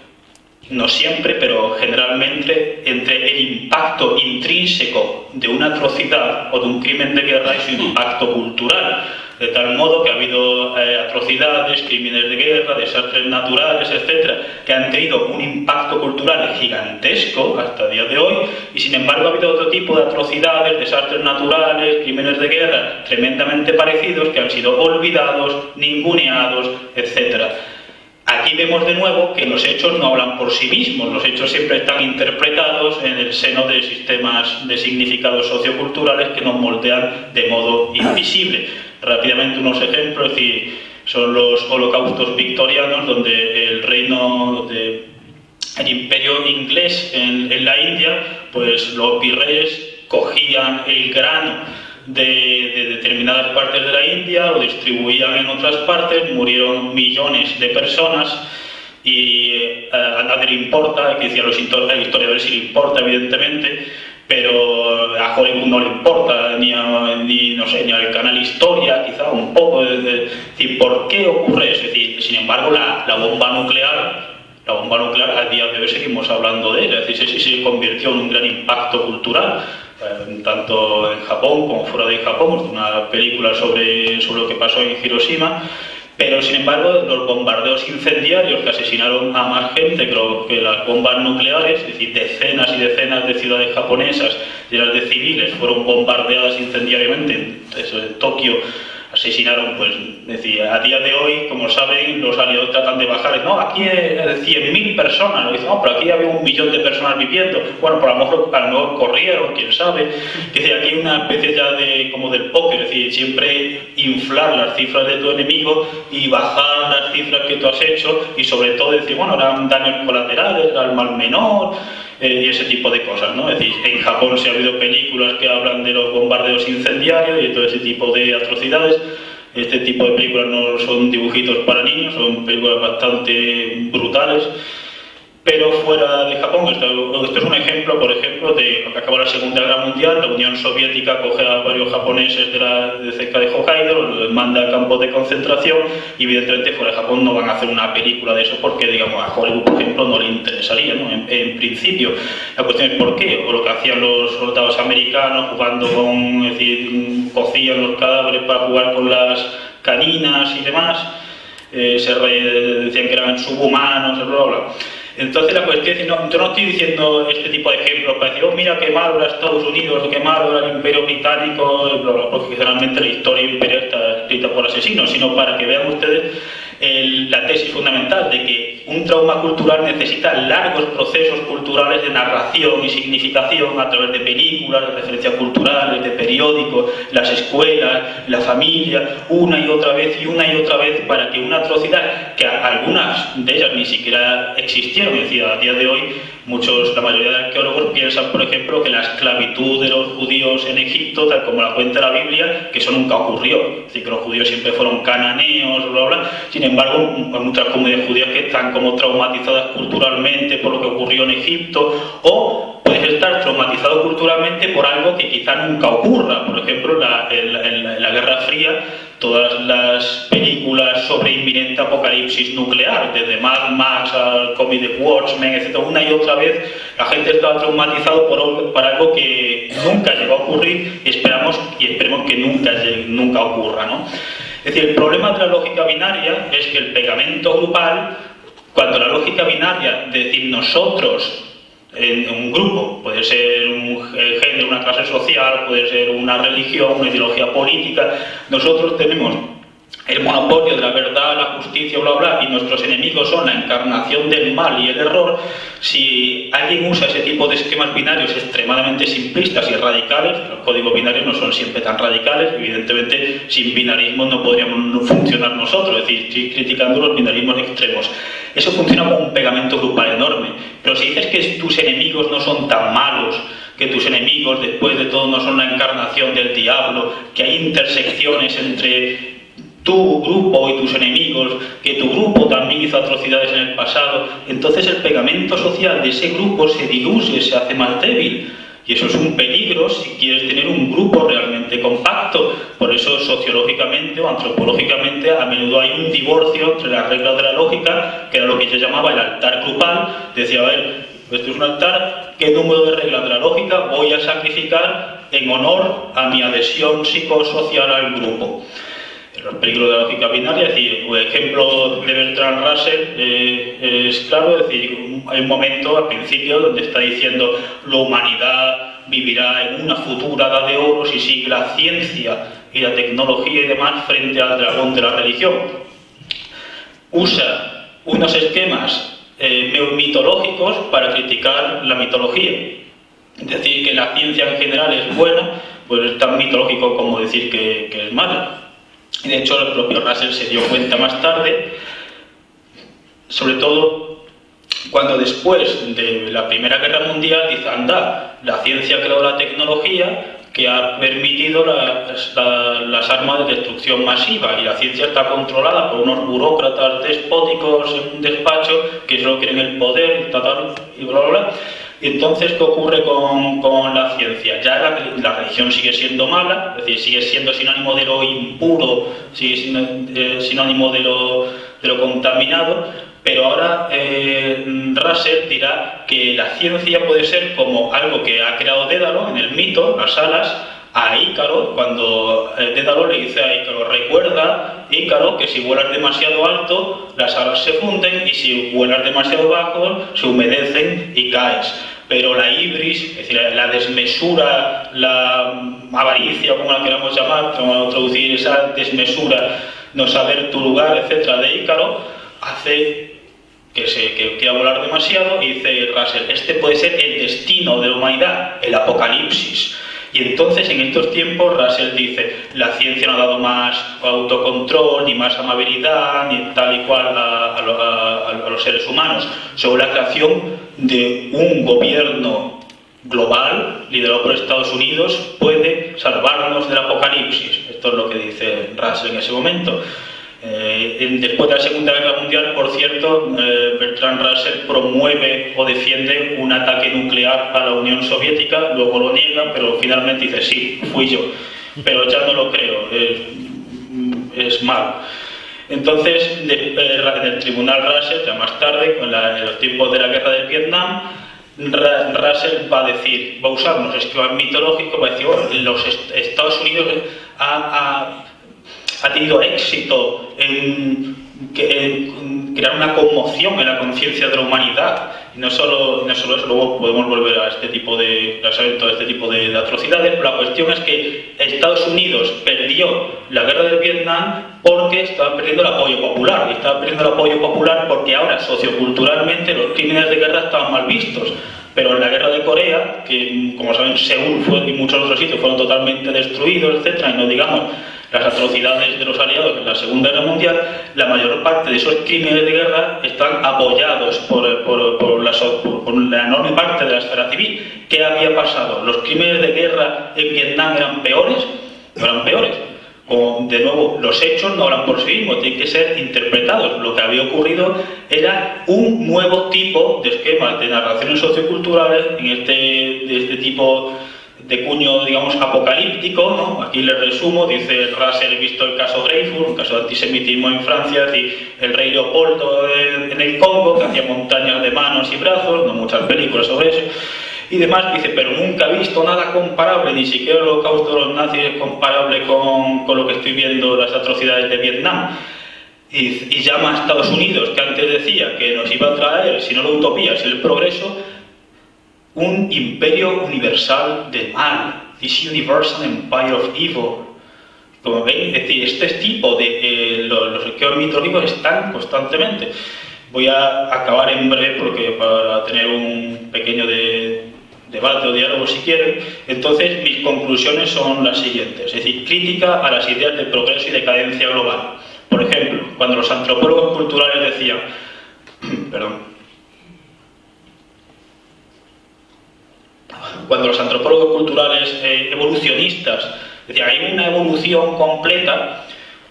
Speaker 2: no siempre, pero generalmente, entre el impacto intrínseco de una atrocidad o de un crimen de guerra y su impacto cultural. de tal modo que ha habido atrocidades, crímenes de guerra, desastres naturales, etcétera, que han tenido un impacto cultural gigantesco hasta el día de hoy, y sin embargo ha habido otro tipo de atrocidades, desastres naturales, crímenes de guerra tremendamente parecidos que han sido olvidados, ninguneados, etcétera. Aquí vemos de nuevo que los hechos no hablan por sí mismos, los hechos siempre están interpretados en el seno de sistemas de significados socioculturales que nos moldean de modo invisible. Rápidamente unos ejemplos, es decir, son los holocaustos victorianos, donde el imperio inglés en la India, pues los virreyes cogían el grano de determinadas partes de la India, lo distribuían en otras partes, murieron millones de personas y a nadie le importa, que decían los historiadores sí le importa evidentemente, pero a Hollywood no le importa, ni al canal Historia, quizá un poco, es decir, ¿por qué ocurre eso? Es decir, sin embargo, la bomba nuclear a día de hoy seguimos hablando de ella, es decir, se convirtió en un gran impacto cultural, tanto en Japón como fuera de Japón, una película sobre lo que pasó en Hiroshima, pero sin embargo los bombardeos incendiarios que asesinaron a más gente que las bombas nucleares, es decir, decenas y decenas de ciudades japonesas llenas de civiles fueron bombardeadas incendiariamente, en Tokio asesinaron, pues, es decir, a día de hoy, como saben, los aliados tratan de bajar, no, aquí hay 100.000 personas, ¿no? Dicen, no, pero aquí había 1 millón de personas viviendo, bueno, por a lo mejor corrieron, quién sabe, es decir, aquí hay una especie ya como del póker, es decir, siempre inflar las cifras de tu enemigo y bajar las cifras que tú has hecho, y sobre todo decir, bueno, eran daños colaterales, era el mal menor, y ese tipo de cosas, ¿no? Es decir, en Japón se ha habido películas que hablan de los bombardeos incendiarios y de todo ese tipo de atrocidades. Este tipo de películas no son dibujitos para niños, son películas bastante brutales. Pero fuera de Japón, esto es un ejemplo, por ejemplo, de lo que acabó la Segunda Guerra Mundial. La Unión Soviética coge a varios japoneses de cerca de Hokkaido, los manda a campos de concentración, y evidentemente fuera de Japón no van a hacer una película de eso porque, digamos, a Hollywood, por ejemplo, no le interesaría, ¿no? En principio. La cuestión es por qué, o lo que hacían los soldados americanos jugando es decir, cocían los cadáveres para jugar con las caninas y demás, decían que eran subhumanos, bla, bla. Entonces la cuestión es, yo no estoy diciendo este tipo de ejemplos para decir, oh, mira qué malo era Estados Unidos, qué malo era el Imperio Británico, porque generalmente la historia imperial está escrita por asesinos, sino para que vean ustedes la tesis fundamental de que un trauma cultural necesita largos procesos culturales de narración y significación a través de películas, de referencias culturales, de periódicos, las escuelas, la familia, una y otra vez para que una atrocidad, que algunas de ellas ni siquiera existieron, es decir, a día de hoy la mayoría de arqueólogos piensan, por ejemplo, que la esclavitud de los judíos en Egipto, tal como la cuenta la Biblia, que eso nunca ocurrió, es decir, que los judíos siempre fueron cananeos, bla, bla. Sin embargo, hay muchas comunidades judías que están como traumatizadas culturalmente por lo que ocurrió en Egipto, o puedes estar traumatizado culturalmente por algo que quizá nunca ocurra. Por ejemplo, en la Guerra Fría, todas las películas sobre inminente apocalipsis nuclear, desde Mad Max al cómic de Watchmen, etc., una y otra vez la gente estaba traumatizada por algo que nunca llegó a ocurrir y esperemos que nunca ocurra, ¿no? Es decir, el problema de la lógica binaria es que el pegamento grupal, cuando la lógica binaria, es decir, nosotros en un grupo, puede ser un género, una clase social, puede ser una religión, una ideología política, nosotros tenemos el monopolio de la verdad, la justicia, bla, bla, y nuestros enemigos son la encarnación del mal y el error. Si alguien usa ese tipo de esquemas binarios extremadamente simplistas y radicales, los códigos binarios no son siempre tan radicales, evidentemente sin binarismo no podríamos funcionar nosotros, es decir, estoy criticando los binarismos extremos. Eso funciona como un pegamento grupal enorme, pero si dices que tus enemigos no son tan malos, que tus enemigos después de todo no son la encarnación del diablo, que hay intersecciones entre tu grupo y tus enemigos, que tu grupo también hizo atrocidades en el pasado, entonces el pegamento social de ese grupo se diluye, se hace más débil. Y eso es un peligro si quieres tener un grupo realmente compacto. Por eso, sociológicamente o antropológicamente, a menudo hay un divorcio entre las reglas de la lógica, que era lo que se llamaba el altar grupal. Decía, a ver, esto es un altar, ¿qué número de reglas de la lógica voy a sacrificar en honor a mi adhesión psicosocial al grupo? los peligros de la lógica binaria. Es decir, el ejemplo de Bertrand Russell es claro. Es decir, hay un momento al principio donde está diciendo la humanidad vivirá en una futura edad de oro si sigue la ciencia y la tecnología y demás frente al dragón de la religión. Usa unos esquemas mitológicos para criticar la mitología. Es decir, que la ciencia en general es buena, pues es tan mitológico como decir que es mala. Y de hecho el propio Russell se dio cuenta más tarde, sobre todo cuando después de la Primera Guerra Mundial dice, anda, la ciencia ha creado la tecnología que ha permitido las armas de destrucción masiva, y la ciencia está controlada por unos burócratas despóticos en un despacho que solo quieren el poder y bla bla bla. Y entonces, ¿qué ocurre con la ciencia? Ya la religión sigue siendo mala, es decir, sigue siendo sinónimo de lo impuro, sigue siendo sinónimo de lo contaminado, pero ahora Russell dirá que la ciencia puede ser como algo que ha creado Dédalo en el mito, las alas, a Ícaro, cuando Dédalo le dice a Ícaro, recuerda, Ícaro, que si vuelas demasiado alto, las alas se funden, y si vuelas demasiado bajo, se humedecen y caes. Pero la ibris, es decir, la desmesura, la avaricia, como la queramos llamar, como traducir esa desmesura, no saber tu lugar, etcétera, de Ícaro, hace que quiera volar demasiado, y dice Russell, este puede ser el destino de la humanidad, el apocalipsis. Y entonces, en estos tiempos, Russell dice, la ciencia no ha dado más autocontrol, ni más amabilidad, ni tal y cual a los seres humanos, sobre la creación de un gobierno global, liderado por Estados Unidos, puede salvarnos del apocalipsis. Esto es lo que dice Russell en ese momento. Después de la Segunda Guerra Mundial, por cierto, Bertrand Russell promueve o defiende un ataque nuclear a la Unión Soviética, luego lo niega, pero finalmente dice, sí, fui yo, pero ya no lo creo, es malo. Entonces, en el tribunal Russell, ya más tarde, en los tiempos de la guerra de Vietnam, Russell va a decir, va a usar unos esquemas mitológicos, va a decir, los Estados Unidos ha tenido éxito en crear una conmoción en la conciencia de la humanidad. Y no solo eso, luego podemos volver a este tipo de atrocidades, pero la cuestión es que Estados Unidos perdió la guerra de Vietnam porque estaba perdiendo el apoyo popular. Y estaba perdiendo el apoyo popular porque ahora, socioculturalmente, los crímenes de guerra estaban mal vistos. Pero en la guerra de Corea, que como saben, Seúl y muchos otros sitios fueron totalmente destruidos, etcétera, y no digamos las atrocidades de los aliados en la Segunda Guerra Mundial, la mayor parte de esos crímenes de guerra están apoyados por la enorme parte de la esfera civil. ¿Qué había pasado? ¿Los crímenes de guerra en Vietnam eran peores? No eran peores. De nuevo, los hechos no hablan por sí mismos, tienen que ser interpretados. Lo que había ocurrido era un nuevo tipo de esquemas de narraciones socioculturales de este tipo de cuño, digamos, apocalíptico, ¿no? Aquí les resumo, dice Russell, he visto el caso Dreyfus, un caso de antisemitismo en Francia, es decir, el rey Leopoldo en el Congo, que hacía montañas de manos y brazos, no muchas películas sobre eso, y demás. Dice, pero nunca he visto nada comparable, ni siquiera el holocausto de los nazis es comparable con lo que estoy viendo, las atrocidades de Vietnam. Y llama a Estados Unidos, que antes decía que nos iba a traer, si no la utopía, si el progreso, un imperio universal del mal, this universal empire of evil. Como veis, es decir, este tipo de los esquemas mitológicos están constantemente. Voy a acabar en breve porque para tener un pequeño debate o diálogo si quieren. Entonces, mis conclusiones son las siguientes, es decir, crítica a las ideas de progreso y decadencia global. Por ejemplo, cuando los antropólogos culturales decían, cuando los antropólogos culturales evolucionistas decían, hay una evolución completa,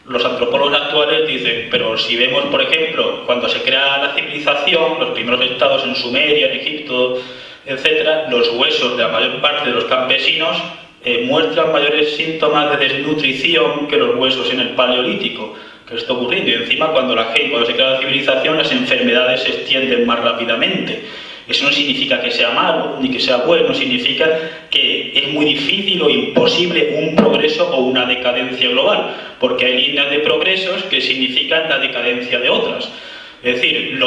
Speaker 2: los antropólogos actuales dicen, pero si vemos, por ejemplo, cuando se crea la civilización, los primeros estados en Sumeria, en Egipto, etcétera, los huesos de la mayor parte de los campesinos muestran mayores síntomas de desnutrición que los huesos en el Paleolítico. ¿Qué está ocurriendo? Y encima, cuando se crea la civilización, las enfermedades se extienden más rápidamente. Eso no significa que sea malo ni que sea bueno, significa que es muy difícil o imposible un progreso o una decadencia global, porque hay líneas de progresos que significan la decadencia de otras. Es decir,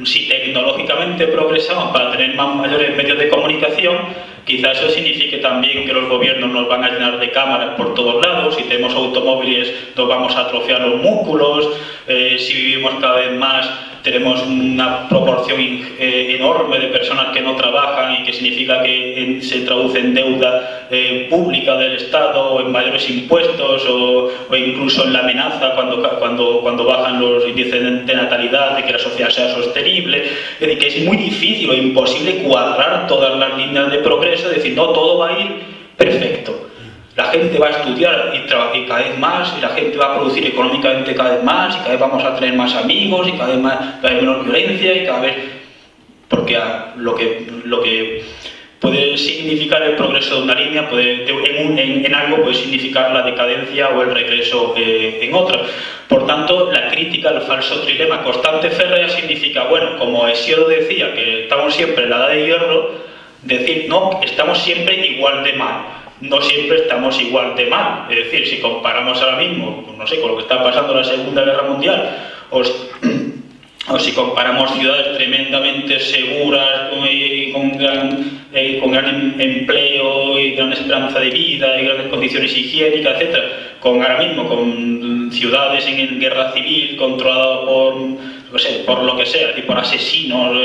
Speaker 2: si tecnológicamente progresamos para tener mayores medios de comunicación, quizás eso signifique también que los gobiernos nos van a llenar de cámaras por todos lados. Si tenemos automóviles nos vamos a atrofiar los músculos. Si vivimos cada vez más, tenemos una proporción enorme de personas que no trabajan, y que significa que se traduce en deuda pública del Estado, o en mayores impuestos, o incluso en la amenaza cuando bajan los índices de natalidad, de que la sociedad sea sostenible. Es decir, que es muy difícil o imposible cuadrar todas las líneas de progreso, es decir, no todo va a ir perfecto. La gente va a estudiar y cada vez más, y la gente va a producir económicamente cada vez más, y cada vez vamos a tener más amigos, y cada vez menos violencia, y cada vez... Porque lo que puede significar el progreso de una línea, en algo puede significar la decadencia o el regreso en otra. Por tanto, la crítica al falso trilema constante férrea significa, bueno, como Hesíodo decía, que estamos siempre en la edad de hierro, decir, no, estamos siempre igual de mal. No siempre estamos igual de mal. Es decir, si comparamos ahora mismo, no sé, con lo que está pasando en la Segunda Guerra Mundial, o si comparamos ciudades tremendamente seguras, con gran empleo y gran esperanza de vida y grandes condiciones higiénicas, etc., con ahora mismo con ciudades en guerra civil controladas por lo que sea, por asesinos,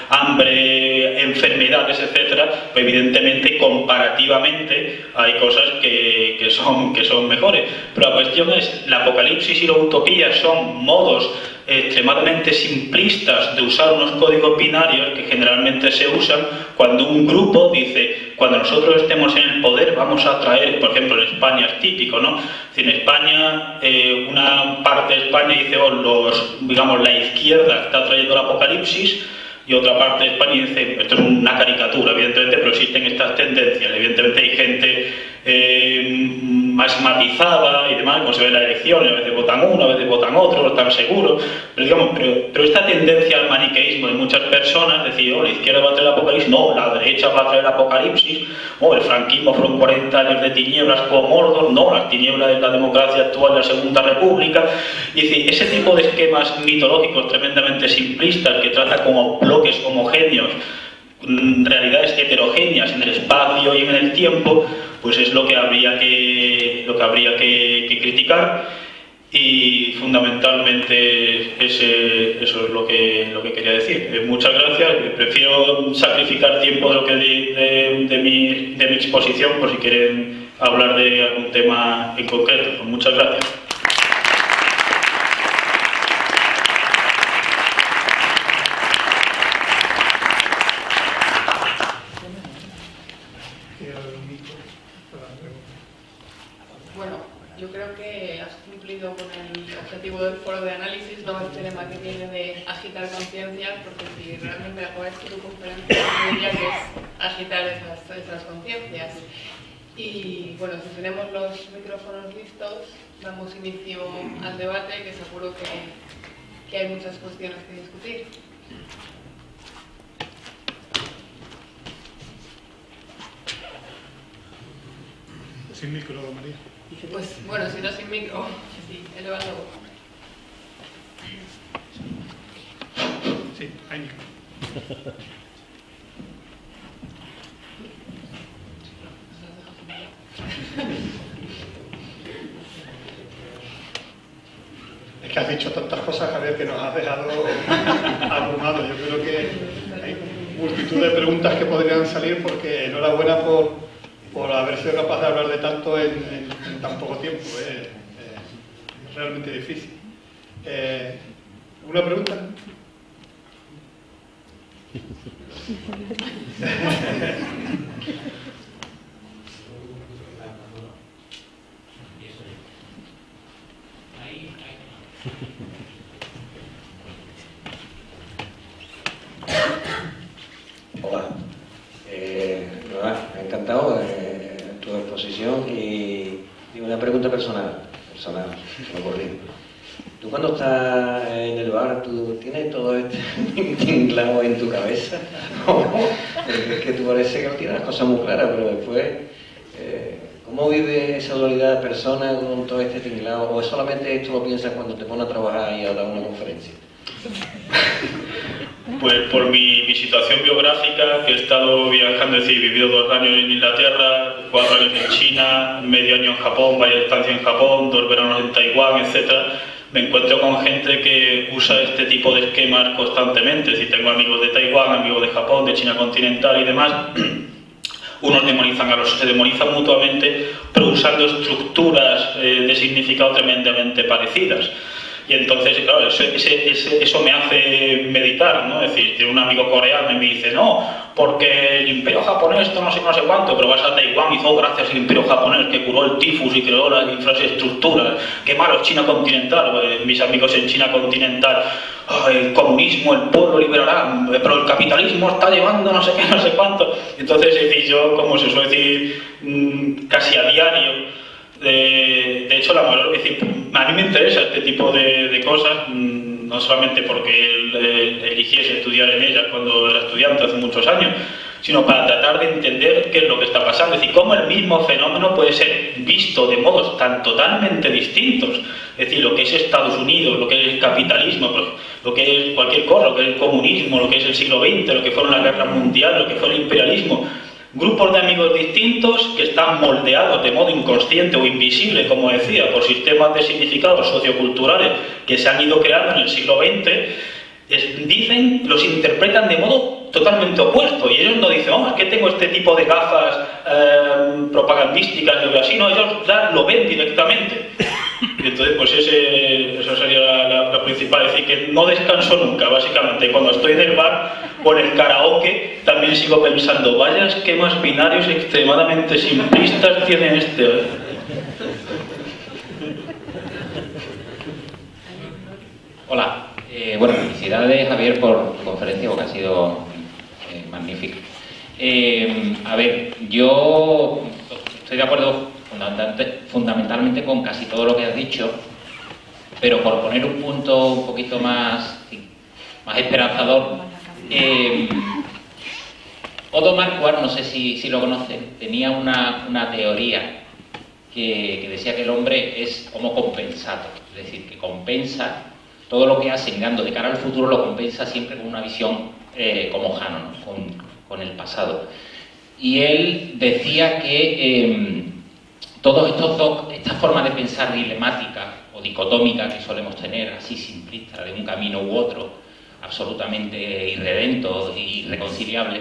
Speaker 2: hambre, enfermedades, etc., pues evidentemente comparativamente hay cosas que son mejores. Pero la cuestión es, la apocalipsis y la utopía son modos extremadamente simplistas de usar unos códigos binarios que generalmente se usan cuando un grupo dice, cuando nosotros estemos en el poder vamos a traer, por ejemplo en España es típico, ¿no? En España, una parte de España dice, la izquierda está trayendo el apocalipsis, y otra parte de España dice, esto es una caricatura, evidentemente, pero existen estas tendencias. Evidentemente hay gente más matizada y demás, como se ve en las elecciones, a veces votan uno, a veces votan otro, no están seguros, pero esta tendencia al maniqueísmo de muchas personas, decir, la izquierda va a traer el apocalipsis, no, la derecha va a traer el apocalipsis, el franquismo fueron 40 años de tinieblas como Mordor, no, las tinieblas es la democracia actual, la Segunda República. Y decir, ese tipo de esquemas mitológicos tremendamente simplistas que trata como bloques homogéneos, realidades heterogéneas en el espacio y en el tiempo, pues es lo que habría que criticar, y fundamentalmente eso es lo que quería decir. Muchas gracias. Prefiero sacrificar tiempo de mi exposición por si quieren hablar de algún tema en concreto. Pues muchas gracias.
Speaker 1: Bueno, yo creo que has cumplido con el objetivo del foro de análisis, no el tema que tiene de agitar conciencias, porque si realmente algo es tu conferencia, yo diría que es agitar esas conciencias. Y bueno, si tenemos los micrófonos listos, damos inicio al debate, que seguro que hay muchas cuestiones que discutir.
Speaker 3: Sin micro, María.
Speaker 1: Pues bueno, si no sin micro, sí, elevando voz.
Speaker 3: Sí, hay micro. Es que has dicho tantas cosas, Javier, que nos has dejado abrumados. Yo creo que hay multitud de preguntas que podrían salir, porque enhorabuena por haber sido capaz de hablar de tanto en tan poco tiempo. Es realmente difícil. ¿Una pregunta?
Speaker 4: Hola, encantado de tu exposición y una pregunta personal, se me ha ocurrido. Tú cuando estás en el bar, ¿tú tienes todo este tinglado en tu cabeza? Es que tú parece que no tienes las cosas muy claras, pero después, ¿cómo vive esa dualidad de persona con todo este tinglado? ¿O solamente esto lo piensas cuando te pones a trabajar y a dar una conferencia?
Speaker 2: Pues por mi situación biográfica, que he estado viajando, es decir, he vivido 2 años en Inglaterra, 4 años en China, medio año en Japón, varias estancias en Japón, 2 veranos en Taiwán, etc. Me encuentro con gente que usa este tipo de esquemas constantemente. Es decir, tengo amigos de Taiwán, amigos de Japón, de China continental y demás. Unos demonizan a los otros, se demonizan mutuamente, pero usando estructuras de significado tremendamente parecidas. Y entonces, claro, eso me hace meditar, ¿no? Es decir, tiene un amigo coreano y me dice, no, porque el imperio japonés, esto no sé cuánto, pero vas a Taiwán y hizo gracias al imperio japonés que curó el tifus y creó las infraestructuras. Qué malo es China continental. Pues, mis amigos en China continental, el comunismo, el pueblo liberará, pero el capitalismo está llevando no sé qué, no sé cuánto. Entonces, es decir, yo, como se suele decir, casi a diario, de hecho, es decir, a mí me interesa este tipo de cosas, no solamente porque eligiese estudiar en ellas cuando era estudiante hace muchos años, sino para tratar de entender qué es lo que está pasando, es decir, cómo el mismo fenómeno puede ser visto de modos tan totalmente distintos. Es decir, lo que es Estados Unidos, lo que es el capitalismo, lo que es cualquier cosa, lo que es el comunismo, lo que es el siglo XX, lo que fueron las guerras mundiales, lo que fue el imperialismo. Grupos de amigos distintos que están moldeados de modo inconsciente o invisible, como decía, por sistemas de significados socioculturales que se han ido creando en el siglo XX, los interpretan de modo totalmente opuesto. Y ellos no dicen, es que tengo este tipo de gafas propagandísticas y así, no, ellos ya lo ven directamente. Y entonces, pues eso sería la principal, es decir, que no descanso nunca, básicamente. Cuando estoy en el bar o en el karaoke, también sigo pensando, vaya esquemas binarios extremadamente simplistas tiene este.
Speaker 5: Hola, bueno, felicidades Javier por tu conferencia porque ha sido magnífica. A ver, yo estoy de acuerdo fundamentalmente con casi todo lo que has dicho, pero por poner un punto un poquito más esperanzador, Otto Marquardt, no sé si lo conocen, tenía una teoría que decía que el hombre es homo compensator, es decir, que compensa todo lo que hace mirando de cara al futuro, lo compensa siempre con una visión como Jano, ¿no? con el pasado. Y él decía que estas formas de pensar dilemáticas o dicotómicas que solemos tener, así simplistas, de un camino u otro, absolutamente irredento y irreconciliable,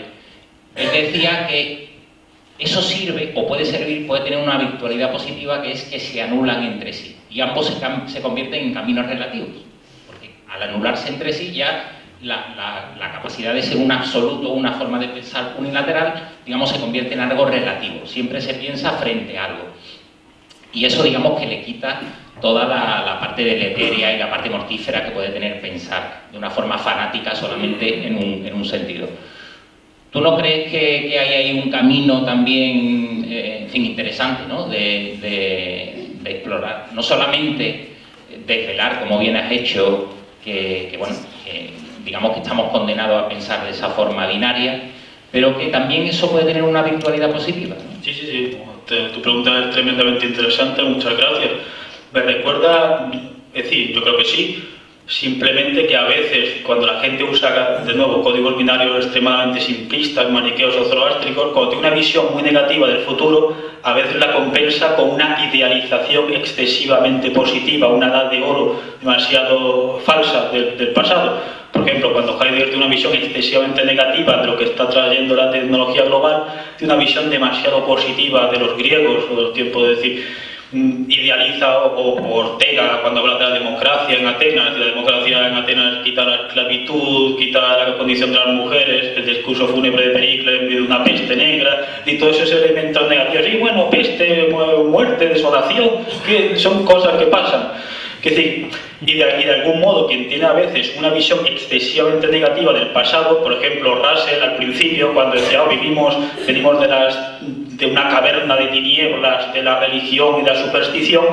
Speaker 5: él decía que eso sirve, o puede servir, puede tener una virtualidad positiva, que es que se anulan entre sí, y ambos se convierten en caminos relativos, porque al anularse entre sí ya la capacidad de ser un absoluto, una forma de pensar unilateral, digamos, se convierte en algo relativo, siempre se piensa frente a algo. Y eso, digamos, que le quita toda la parte deletérea y la parte mortífera que puede tener pensar de una forma fanática solamente en un sentido. ¿Tú no crees que hay ahí un camino también, en fin, interesante, ¿no? de explorar? No solamente desvelar, como bien has hecho, que digamos que estamos condenados a pensar de esa forma binaria, pero que también eso puede tener una virtualidad positiva, ¿no?
Speaker 2: Sí. Tu pregunta es tremendamente interesante, muchas gracias. Me recuerda, es decir, yo creo que sí, simplemente que a veces cuando la gente usa, de nuevo, códigos binarios extremadamente simplistas, maniqueos o zoroástricos, cuando tiene una visión muy negativa del futuro, a veces la compensa con una idealización excesivamente positiva, una edad de oro demasiado falsa del pasado. Por ejemplo, cuando Heidegger tiene una visión excesivamente negativa de lo que está trayendo la tecnología global, tiene una visión demasiado positiva de los griegos o de los tiempos, de decir, idealiza o Ortega cuando habla de la democracia en Atenas. La democracia en Atenas quita la esclavitud, quita la condición de las mujeres, el discurso fúnebre de Pericles en vez de una peste negra y todos esos elementos negativos. Y bueno, peste, muerte, desolación, que son cosas que pasan. Es decir, y de algún modo quien tiene a veces una visión excesivamente negativa del pasado, por ejemplo Russell al principio cuando decía venimos de una caverna de tinieblas de la religión y de la superstición,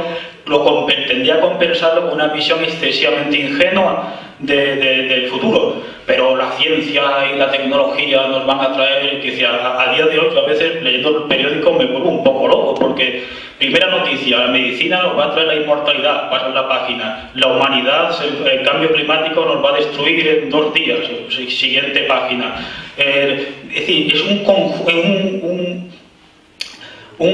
Speaker 2: tendría a compensarlo con una visión excesivamente ingenua del futuro. Pero la ciencia y la tecnología nos van a traer, que a día de hoy, yo a veces leyendo el periódico me vuelvo un poco loco, porque primera noticia, la medicina nos va a traer la inmortalidad, pasa la página, la humanidad, el cambio climático nos va a destruir en 2 días, siguiente página. Es decir, es un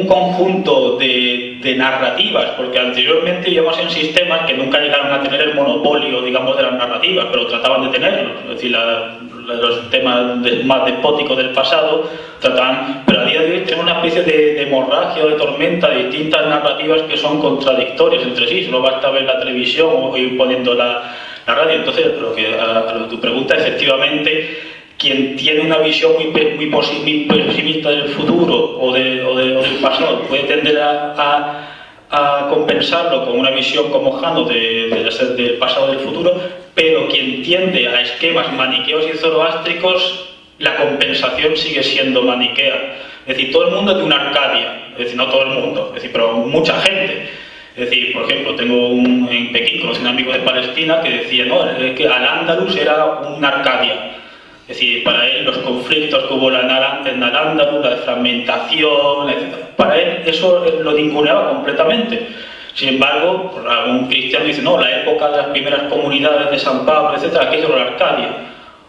Speaker 2: conjunto de narrativas, porque anteriormente íbamos en sistemas que nunca llegaron a tener el monopolio, digamos, de las narrativas, pero trataban de tenerlo. Es decir, los temas más despóticos del pasado trataban, pero a día de hoy tenemos una especie de hemorragia o de tormenta de distintas narrativas que son contradictorias entre sí. Solo basta ver la televisión o ir poniendo la radio. Entonces, a tu pregunta, efectivamente, quien tiene una visión muy pesimista del futuro o del pasado puede tender a compensarlo con una visión como Jano del pasado y del futuro, pero quien tiende a esquemas maniqueos y zoroástricos, la compensación sigue siendo maniquea. Es decir, todo el mundo tiene una Arcadia, es decir, no todo el mundo, es decir, pero mucha gente. Es decir, por ejemplo, en Pekín conocí un amigo de Palestina que decía, no, que Al-Ándalus era una Arcadia. Es decir, para él los conflictos que hubo en Al-Ándalus, la fragmentación, etc., para él eso lo ninguneaba completamente. Sin embargo, algún cristiano dice, no, la época de las primeras comunidades de San Pablo, etc., aquello era la Arcadia.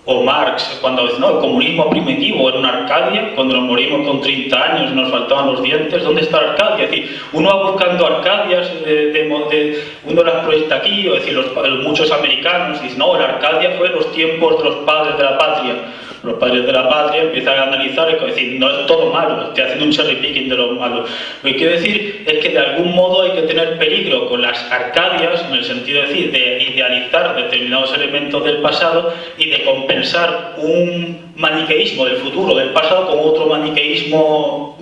Speaker 2: O Marx, cuando dice, no, el comunismo primitivo era una Arcadia, cuando nos morimos con 30 años y nos faltaban los dientes, ¿dónde está la Arcadia? Es decir, uno va buscando Arcadias, uno las proyecta aquí, o decir, muchos americanos dicen, no, la Arcadia fue los tiempos de los padres de la patria. Los padres de la patria empiezan a analizar y decir, no es todo malo, estoy haciendo un cherry picking de lo malo. Lo que quiero decir es que de algún modo hay que tener peligro con las Arcadias, en el sentido de decir, de idealizar determinados elementos del pasado y de compensar un maniqueísmo del futuro del pasado con otro maniqueísmo,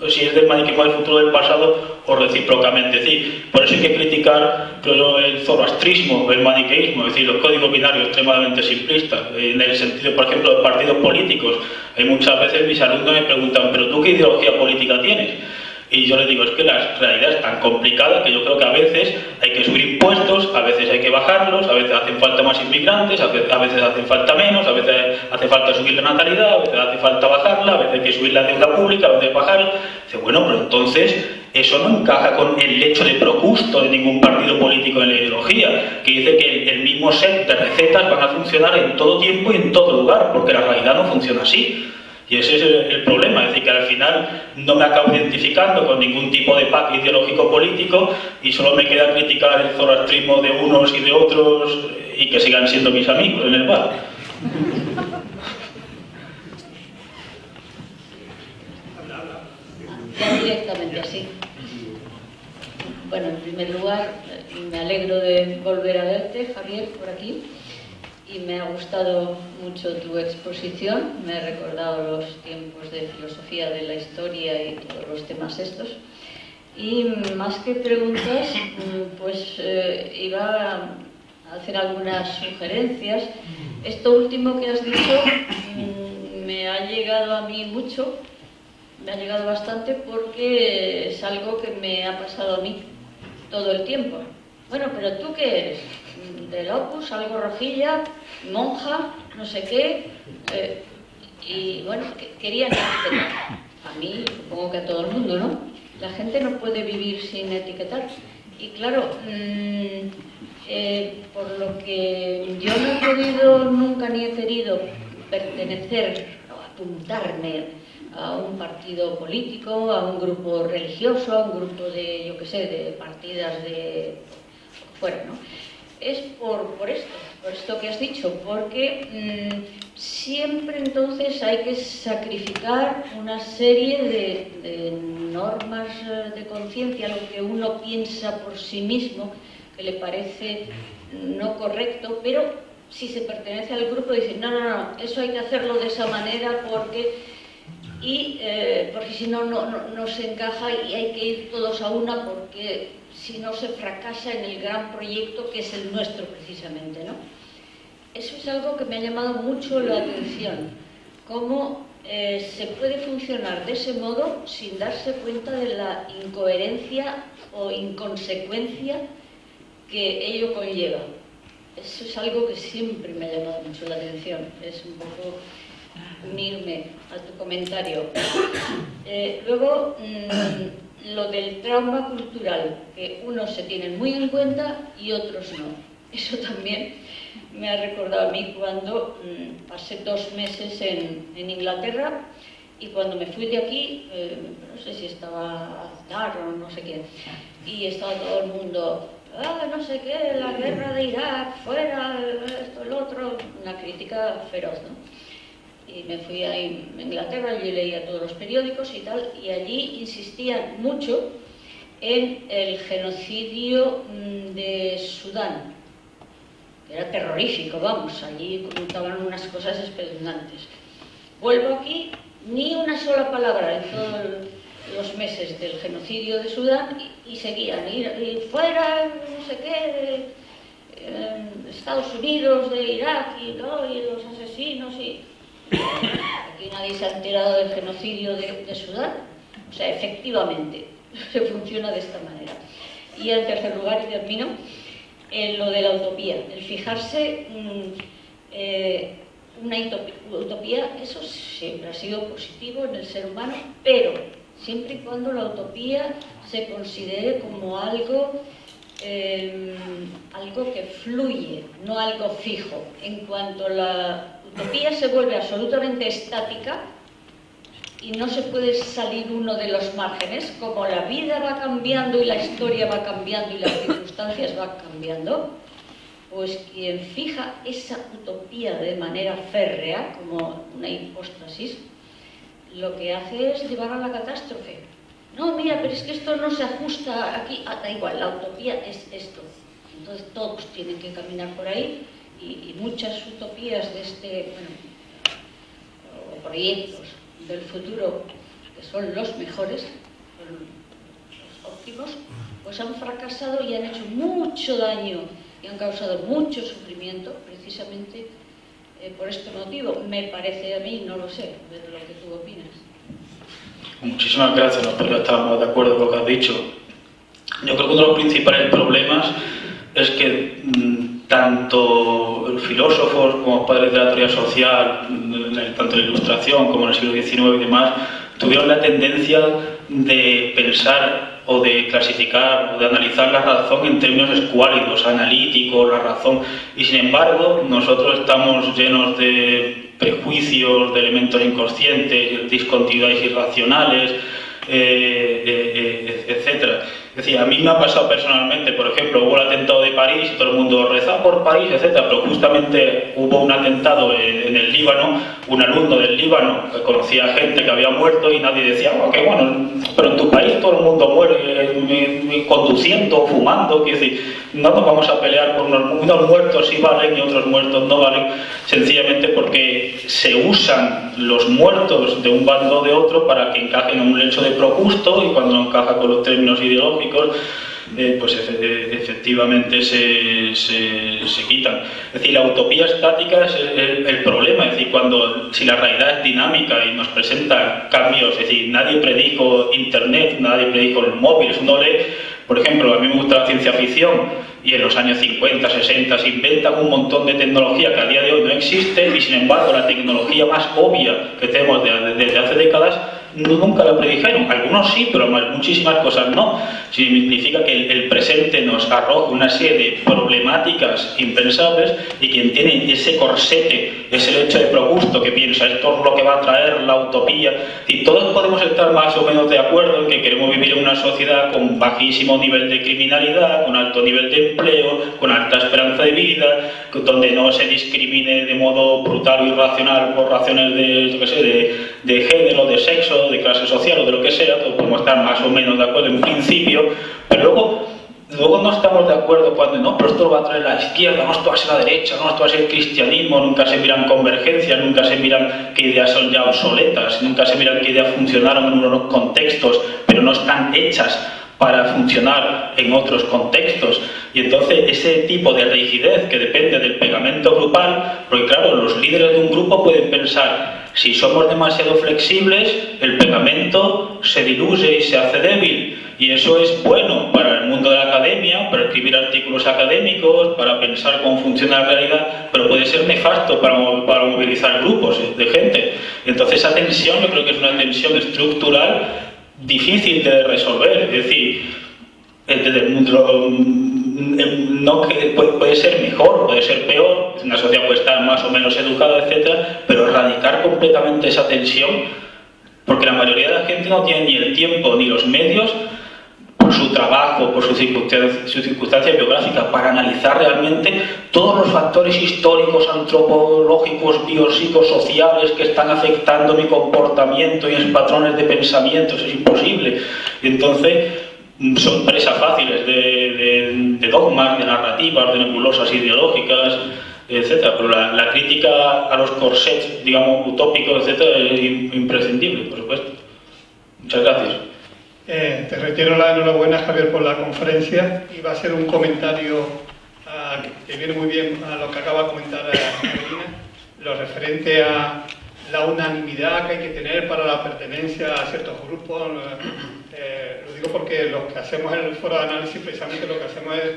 Speaker 2: si es del maniqueísmo del futuro del pasado o recíprocamente. Es decir, por eso hay que criticar, creo yo, el zoroastrismo, el maniqueísmo, es decir, los códigos binarios extremadamente simplistas, en el sentido, por ejemplo, de partidos políticos. Hay muchas veces mis alumnos me preguntan, ¿pero tú qué ideología política tienes? Y yo les digo, es que la realidad es tan complicada que yo creo que a veces hay que subir impuestos, a veces hay que bajarlos, a veces hacen falta más inmigrantes, a veces hacen falta menos, a veces hace falta subir la natalidad, a veces hace falta bajarla, a veces hay que subir la deuda pública, a veces bajarla. Dice, bueno, pero entonces eso no encaja con el hecho de Procusto de ningún partido político en la ideología, que dice que el mismo set de recetas van a funcionar en todo tiempo y en todo lugar, porque la realidad no funciona así. Y ese es el problema, es decir, que al final no me acabo identificando con ningún tipo de pack ideológico político y solo me queda criticar el zoroastrismo de unos y de otros y que sigan siendo mis amigos en el bar.
Speaker 6: Ya directamente así. Bueno, en primer lugar, me alegro de volver a verte, Javier, por aquí. Y me ha gustado mucho tu exposición, me ha recordado los tiempos de filosofía de la historia y todos los temas estos. Y más que preguntas, pues iba a hacer algunas sugerencias. Esto último que has dicho me ha llegado a mí mucho, me ha llegado bastante porque es algo que me ha pasado a mí todo el tiempo. Bueno, pero ¿tú qué eres? Del Opus, algo rojilla, monja, no sé qué, y bueno, querían etiquetar. A mí, supongo que a todo el mundo, ¿no? La gente no puede vivir sin etiquetar. Y claro, por lo que yo no he podido, nunca ni he querido pertenecer o apuntarme a un partido político, a un grupo religioso, a un grupo de, yo qué sé, de partidas de fuera, ¿no? Es por esto que has dicho, porque siempre entonces hay que sacrificar una serie de normas de conciencia, lo que uno piensa por sí mismo, que le parece no correcto, pero si se pertenece al grupo dicen, no, eso hay que hacerlo de esa manera porque si no, no se encaja y hay que ir todos a una porque si no se fracasa en el gran proyecto que es el nuestro precisamente, ¿no? Eso es algo que me ha llamado mucho la atención, cómo se puede funcionar de ese modo sin darse cuenta de la incoherencia o inconsecuencia que ello conlleva. Eso es algo que siempre me ha llamado mucho la atención. Es un poco unirme a tu comentario. Luego, lo del trauma cultural, que unos se tienen muy en cuenta y otros no. Eso también me ha recordado a mí cuando pasé 2 meses en Inglaterra, y cuando me fui de aquí, no sé si estaba Aznar o no sé quién, y estaba todo el mundo, no sé qué, la guerra de Irak, fuera, esto, el otro, una crítica feroz, ¿no? Y me fui a Inglaterra, yo leía todos los periódicos y tal, y allí insistían mucho en el genocidio de Sudán, que era terrorífico, vamos, allí contaban unas cosas espeluznantes. Vuelvo aquí, ni una sola palabra en todos los meses del genocidio de Sudán, y seguían, y fuera, no sé qué, de Estados Unidos, de Irak, y los asesinos, y aquí nadie se ha enterado del genocidio de Sudán. O sea, efectivamente, se funciona de esta manera. Y en tercer lugar, y termino, lo de la utopía, el fijarse una utopía, eso siempre ha sido positivo en el ser humano, pero siempre y cuando la utopía se considere como algo que fluye, no algo fijo. En cuanto la utopía se vuelve absolutamente estática y no se puede salir uno de los márgenes, como la vida va cambiando y la historia va cambiando y las circunstancias van cambiando, pues quien fija esa utopía de manera férrea, como una hipóstasis, lo que hace es llevar a la catástrofe. No, mira, pero es que esto no se ajusta aquí, da igual, la utopía es esto. Entonces todos tienen que caminar por ahí, y muchas utopías de o proyectos del futuro, que son los mejores, los óptimos, pues han fracasado y han hecho mucho daño y han causado mucho sufrimiento, precisamente por este motivo. Me parece a mí, no lo sé, de lo que tú opinas.
Speaker 2: Muchísimas gracias, nosotros estamos de acuerdo con lo que has dicho. Yo creo que uno de los principales problemas es que tanto los filósofos como padres de la teoría social, tanto en la Ilustración como en el siglo XIX y demás, tuvieron la tendencia de pensar o de clasificar o de analizar la razón en términos escuálidos, analíticos, la razón, y sin embargo nosotros estamos llenos de prejuicios, de elementos inconscientes, discontinuidades irracionales, etcétera. Es decir, a mí me ha pasado personalmente, por ejemplo, hubo el atentado de París y todo el mundo reza por París, etcétera, pero justamente hubo un atentado en el Líbano, un alumno del Líbano que conocía gente que había muerto y nadie decía, qué bueno, pero en tu país todo el mundo muere conduciendo, fumando, quiero decir, no nos vamos a pelear por unos muertos sí valen y otros muertos no valen, sencillamente porque se usan los muertos de un bando o de otro para que encajen en un lecho de projusto, y cuando no encaja con los términos ideológicos, pues efectivamente se quitan. Es decir, la utopía estática es el problema. Es decir, si la realidad es dinámica y nos presenta cambios, es decir, nadie predijo internet, nadie predijo el móvil, uno lee, por ejemplo, a mí me gusta la ciencia ficción, y en los años 50, 60 se inventan un montón de tecnología que a día de hoy no existe, y sin embargo la tecnología más obvia que tenemos desde hace décadas nunca la predijeron. Algunos sí, pero muchísimas cosas no. Significa que el presente nos arroja una serie de problemáticas impensables, y quien tiene ese corsete, ese lecho de progusto que piensa esto es lo que va a traer la utopía, y todos podemos estar más o menos de acuerdo en que queremos vivir en una sociedad con bajísimo nivel de criminalidad, con alto nivel de empleo, con alta esperanza de vida, donde no se discrimine de modo brutal o irracional por razones de género, de sexo, de clase social o de lo que sea. Todos podemos estar más o menos de acuerdo en principio, pero luego no estamos de acuerdo cuando no, pero esto lo va a traer la izquierda, no, esto va a ser la derecha, no, esto va a ser el cristianismo. Nunca se miran convergencias, nunca se miran qué ideas son ya obsoletas, nunca se miran qué ideas funcionaron en unos contextos pero no están hechas para funcionar en otros contextos. Y entonces ese tipo de rigidez que depende del pegamento grupal, porque claro, los líderes de un grupo pueden pensar Si somos demasiado flexibles, el pegamento se diluye y se hace débil. Y eso es bueno para el mundo de la academia, para escribir artículos académicos, para pensar cómo funciona la realidad, pero puede ser nefasto para movilizar grupos de gente. Entonces esa tensión yo creo que es una tensión estructural difícil de resolver. Es decir, no que puede ser mejor, puede ser peor, una sociedad puede estar más o menos educada, etcétera, pero erradicar completamente esa tensión, porque la mayoría de la gente no tiene ni el tiempo ni los medios, por su trabajo, por su circunstancia biográfica, para analizar realmente todos los factores históricos, antropológicos, biopsicosociales que están afectando mi comportamiento y mis patrones de pensamiento. Eso es imposible. Y entonces son presas fáciles de dogmas, de narrativas, de nebulosas ideológicas, etcétera. Pero la crítica a los corsets, digamos, utópicos, etcétera, es imprescindible, por supuesto. Muchas gracias.
Speaker 3: Te reitero la enhorabuena, Javier, por la conferencia, y va a ser un comentario que viene muy bien a lo que acaba de comentar Carolina, lo referente a la unanimidad que hay que tener para la pertenencia a ciertos grupos. Lo digo porque los que hacemos en el foro de análisis, precisamente lo que hacemos es,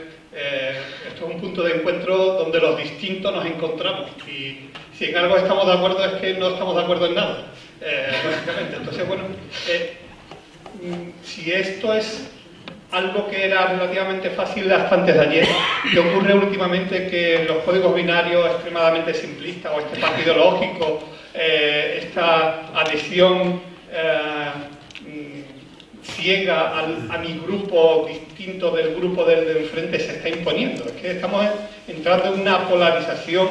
Speaker 3: esto es un punto de encuentro donde los distintos nos encontramos, y si en algo estamos de acuerdo es que no estamos de acuerdo en nada, básicamente. Entonces, bueno, si esto es algo que era relativamente fácil hasta antes de ayer, ¿qué ocurre últimamente? Que los códigos binarios extremadamente simplistas, o este partido lógico, esta adhesión ciega a mi grupo distinto del grupo del enfrente se está imponiendo. Es que estamos entrando en una polarización,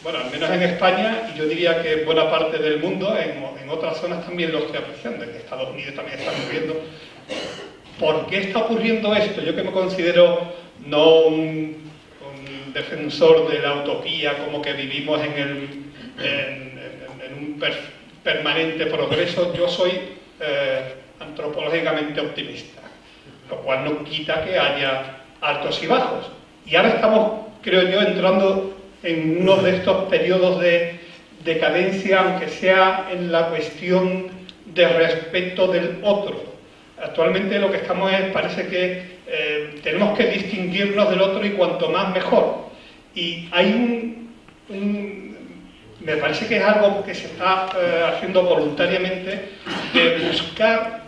Speaker 3: bueno, al menos en España, y yo diría que buena parte del mundo, en otras zonas también lo estoy apreciando, en Estados Unidos también está ocurriendo. ¿Por qué está ocurriendo esto? Yo, que me considero no un defensor de la utopía, como que vivimos en un permanente progreso, yo soy antropológicamente optimista, lo cual no quita que haya altos y bajos. Y ahora estamos, creo yo, entrando en uno de estos periodos de decadencia, aunque sea en la cuestión de respeto del otro. Actualmente lo que estamos es, parece que tenemos que distinguirnos del otro, y cuanto más mejor. Y hay me parece que es algo que se está haciendo voluntariamente, de buscar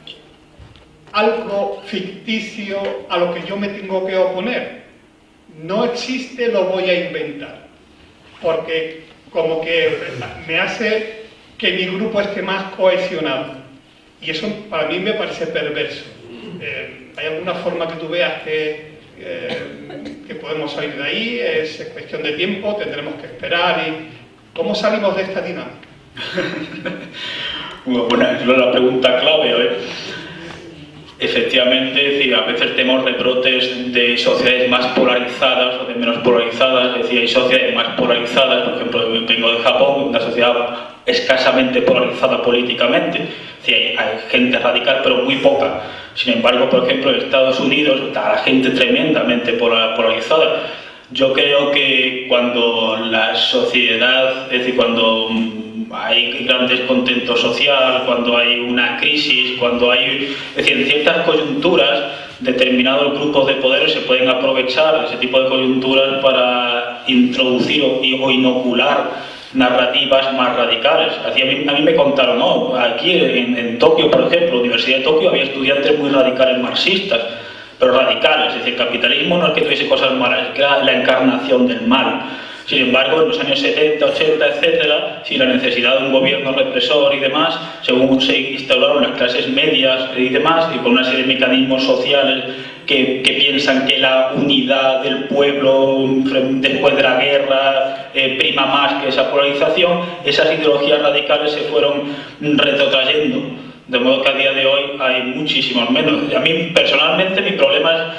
Speaker 3: algo ficticio a lo que yo me tengo que oponer. No existe, lo voy a inventar, porque como que me hace que mi grupo esté más cohesionado, y eso para mí me parece perverso. ¿Hay alguna forma que tú veas que podemos salir de ahí? Es cuestión de tiempo, tendremos que esperar. ¿Y cómo salimos de esta dinámica?
Speaker 2: Bueno, es la pregunta clave. A ver, efectivamente, es decir, a veces tenemos rebrotes de sociedades más polarizadas o de menos polarizadas. Es decir, hay sociedades más polarizadas, por ejemplo, yo vengo de Japón, una sociedad escasamente polarizada políticamente. Es decir, hay gente radical, pero muy poca. Sin embargo, por ejemplo, en Estados Unidos está la gente tremendamente polarizada. Yo creo que cuando la sociedad, es decir, cuando hay gran descontento social, cuando hay una crisis, cuando hay, es decir, en ciertas coyunturas, determinados grupos de poder se pueden aprovechar de ese tipo de coyunturas para introducir o inocular narrativas más radicales. Así a mí me contaron, ¿no? Aquí en Tokio, por ejemplo, la Universidad de Tokio, había estudiantes muy radicales marxistas, pero radicales. Es decir, el capitalismo no es que tuviese cosas malas, es que era la encarnación del mal. Sin embargo, en los años 70, 80, etcétera, si la necesidad de un gobierno represor y demás, según se instauraron las clases medias y demás, y con una serie de mecanismos sociales que piensan que la unidad del pueblo después de la guerra prima más que esa polarización, esas ideologías radicales se fueron retrotrayendo. De modo que a día de hoy hay muchísimos menos. A mí personalmente mi problema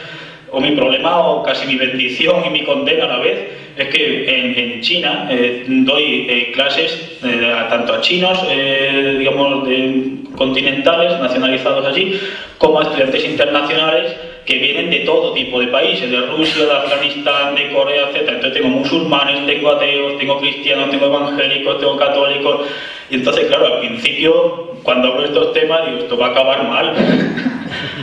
Speaker 2: o casi mi bendición y mi condena a la vez, es que en China doy clases tanto a chinos, digamos, continentales, nacionalizados allí, como a estudiantes internacionales que vienen de todo tipo de países, de Rusia, de Afganistán, de Corea, etc. Entonces tengo musulmanes, tengo ateos, tengo cristianos, tengo evangélicos, tengo católicos. Y entonces, claro, al principio, cuando hablo de estos temas, digo, esto va a acabar mal.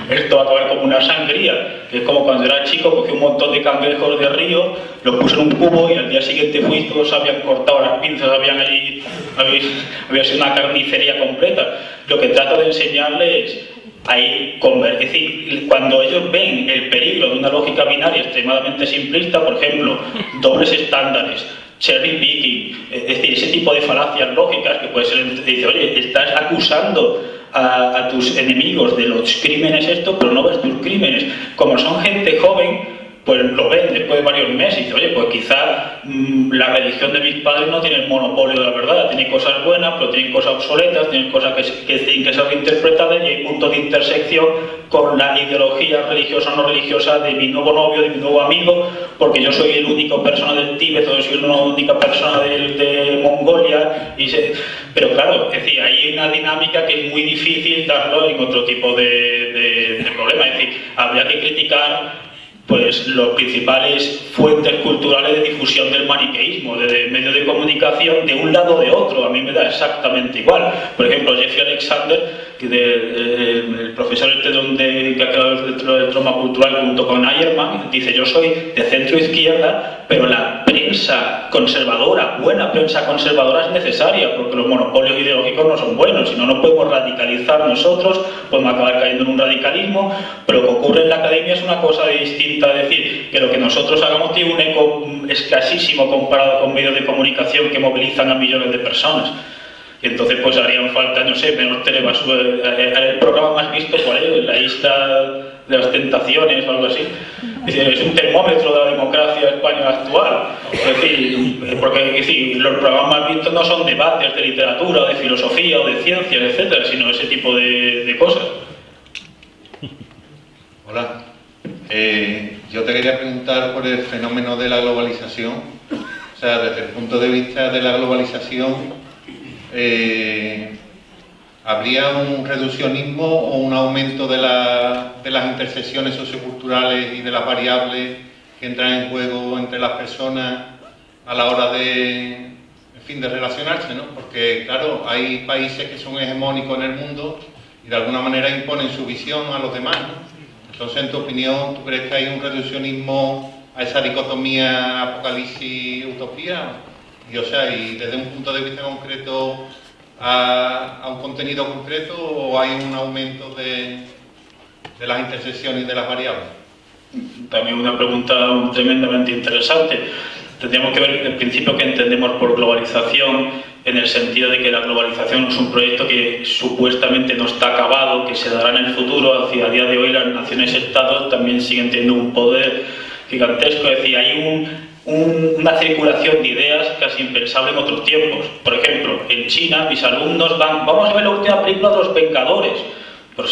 Speaker 2: Esto va a acabar como una sangría, que es como cuando era chico, cogí un montón de cangrejos de río, los puse en un cubo y al día siguiente fui y todos habían cortado las pinzas, había sido una carnicería completa. Lo que trato de enseñarles es decir, cuando ellos ven el peligro de una lógica binaria extremadamente simplista, por ejemplo, dobles estándares, cherry picking, es decir, ese tipo de falacias lógicas que puede ser, dice, oye, estás acusando a tus enemigos de los crímenes pero no ves tus crímenes. Como son gente joven, pues lo ven después de varios meses y dice, oye, pues quizá la religión de mis padres no tiene el monopolio de la verdad, tiene cosas buenas, pero tienen cosas obsoletas, tienen cosas que tienen que ser interpretadas y hay puntos de intersección con la ideología religiosa o no religiosa de mi nuevo novio, de mi nuevo amigo, porque yo soy el único persona del Tíbet, o soy la única persona de Mongolia, pero claro, es decir, hay una dinámica que es muy difícil darlo en otro tipo de problema, es decir, habría que criticar pues los principales fuentes culturales de difusión del maniqueísmo, de medios de comunicación, de un lado o de otro, a mí me da exactamente igual. Por ejemplo, Jeffrey Alexander, el profesor que ha creado el trauma cultural junto con Ayerman, dice, yo soy de centro izquierda, pero la prensa conservadora, buena prensa conservadora es necesaria, porque los monopolios ideológicos no son buenos, si no nos podemos radicalizar nosotros, podemos acabar cayendo en un radicalismo, pero lo que ocurre en la academia es una cosa distinta, es decir, que lo que nosotros hagamos tiene un eco escasísimo comparado con medios de comunicación que movilizan a millones de personas. Y entonces pues harían falta, no sé, menos telebasura. El programa más visto por ello, La Isla de las Tentaciones o algo así. Es un termómetro de la democracia española actual. Es decir, porque los programas más vistos no son debates de literatura, o de filosofía o de ciencias, etcétera, sino ese tipo de cosas.
Speaker 7: Hola. Yo te quería preguntar por el fenómeno de la globalización. O sea, desde el punto de vista de la globalización, ¿habría un reduccionismo o un aumento de las intersecciones socioculturales y de las variables que entran en juego entre las personas a la hora de relacionarse, ¿no? Porque, claro, hay países que son hegemónicos en el mundo y de alguna manera imponen su visión a los demás, ¿no? Entonces, en tu opinión, ¿tú crees que hay un reduccionismo a esa dicotomía apocalipsis-utopía? Y desde un punto de vista concreto a un contenido concreto, ¿o hay un aumento de las intersecciones y de las variables?
Speaker 2: También una pregunta tremendamente interesante. Tendríamos que ver el principio que entendemos por globalización, en el sentido de que la globalización es un proyecto que supuestamente no está acabado, que se dará en el futuro. Hacia a día de hoy las naciones-estados también siguen teniendo un poder gigantesco, es decir, hay una circulación de ideas casi impensable en otros tiempos. Por ejemplo, en China mis alumnos vamos a ver la última película de los Vengadores, pero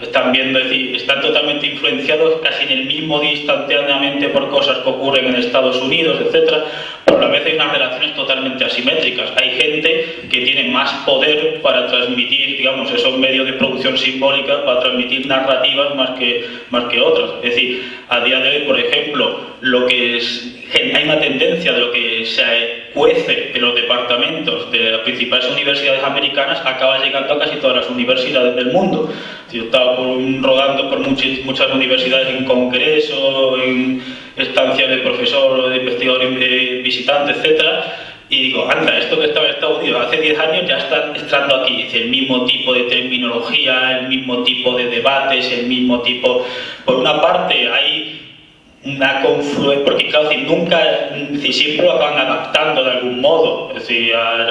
Speaker 2: están viendo, es decir, están totalmente influenciados casi en el mismo día instantáneamente por cosas que ocurren en Estados Unidos, etcétera, pero a la vez hay unas relaciones totalmente asimétricas. Hay gente que tiene más poder para transmitir, digamos, esos medios de producción simbólica, para transmitir narrativas más que otras. Es decir, a día de hoy, por ejemplo, hay una tendencia de lo que se cuece en los departamentos de las principales universidades americanas acaba llegando a casi todas las universidades del mundo. Yo he estado rodando por muchas universidades en congresos, en estancias de profesor o de investigador visitante, etcétera, y digo, anda, esto que estaba en Estados Unidos hace 10 años ya está entrando aquí. Es el mismo tipo de terminología, el mismo tipo de debates, el mismo tipo... Por una parte hay una confluencia, porque claro, siempre lo acaban adaptando de algún modo, es decir, a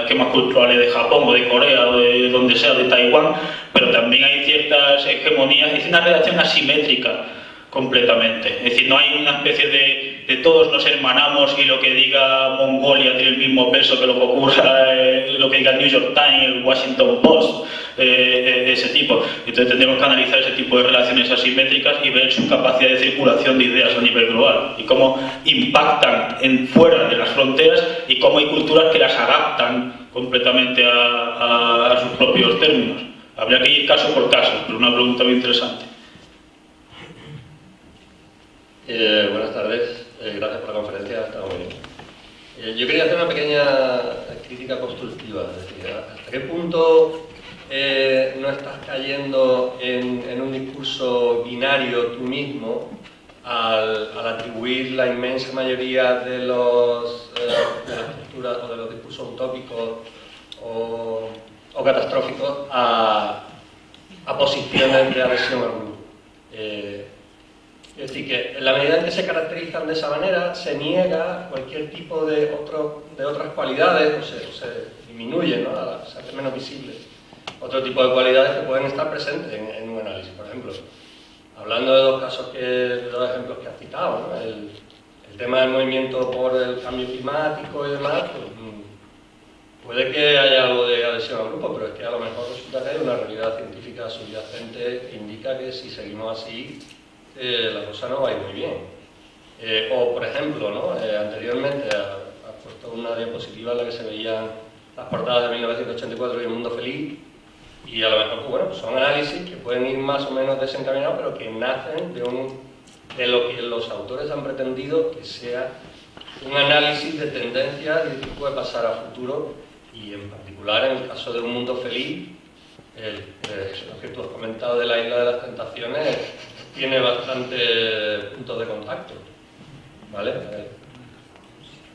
Speaker 2: esquemas culturales de Japón o de Corea o de donde sea, de Taiwán, pero también hay ciertas hegemonías, es una relación asimétrica completamente, es decir, no hay una especie de todos nos hermanamos y lo que diga Mongolia tiene el mismo peso que lo que ocurra, lo que diga el New York Times, el Washington Post, ese tipo. Entonces tendremos que analizar ese tipo de relaciones asimétricas y ver su capacidad de circulación de ideas a nivel global y cómo impactan fuera de las fronteras y cómo hay culturas que las adaptan completamente a sus propios términos. Habría que ir caso por caso, pero una pregunta muy interesante.
Speaker 8: Buenas tardes, gracias por la conferencia, ha estado muy bien. Yo quería hacer una pequeña crítica constructiva, es decir, ¿hasta qué punto no estás cayendo en un discurso binario tú mismo al atribuir la inmensa mayoría de las posturas o de los discursos utópicos o catastróficos a posiciones de adhesión al grupo? Es decir, que en la medida en que se caracterizan de esa manera, se niega cualquier tipo de otras cualidades, o se disminuye, ¿no? Se hace menos visible otro tipo de cualidades que pueden estar presentes en un análisis. Por ejemplo, hablando de dos ejemplos que has citado, ¿no? El tema del movimiento por el cambio climático y demás, pues, puede que haya algo de adhesión al grupo, pero es que a lo mejor resulta que hay una realidad científica subyacente que indica que si seguimos así, la cosa no va a ir muy bien. O, por ejemplo, ¿no? Anteriormente ha puesto una diapositiva en la que se veían las portadas de 1984 y El Mundo Feliz, y a lo mejor, pues, bueno, pues son análisis que pueden ir más o menos desencaminados, pero que nacen de lo que los autores han pretendido que sea un análisis de tendencias y de qué puede pasar a futuro, y en particular en el caso de Un Mundo Feliz, lo que tú has comentado de la Isla de las Tentaciones tiene bastantes puntos de contacto, ¿vale?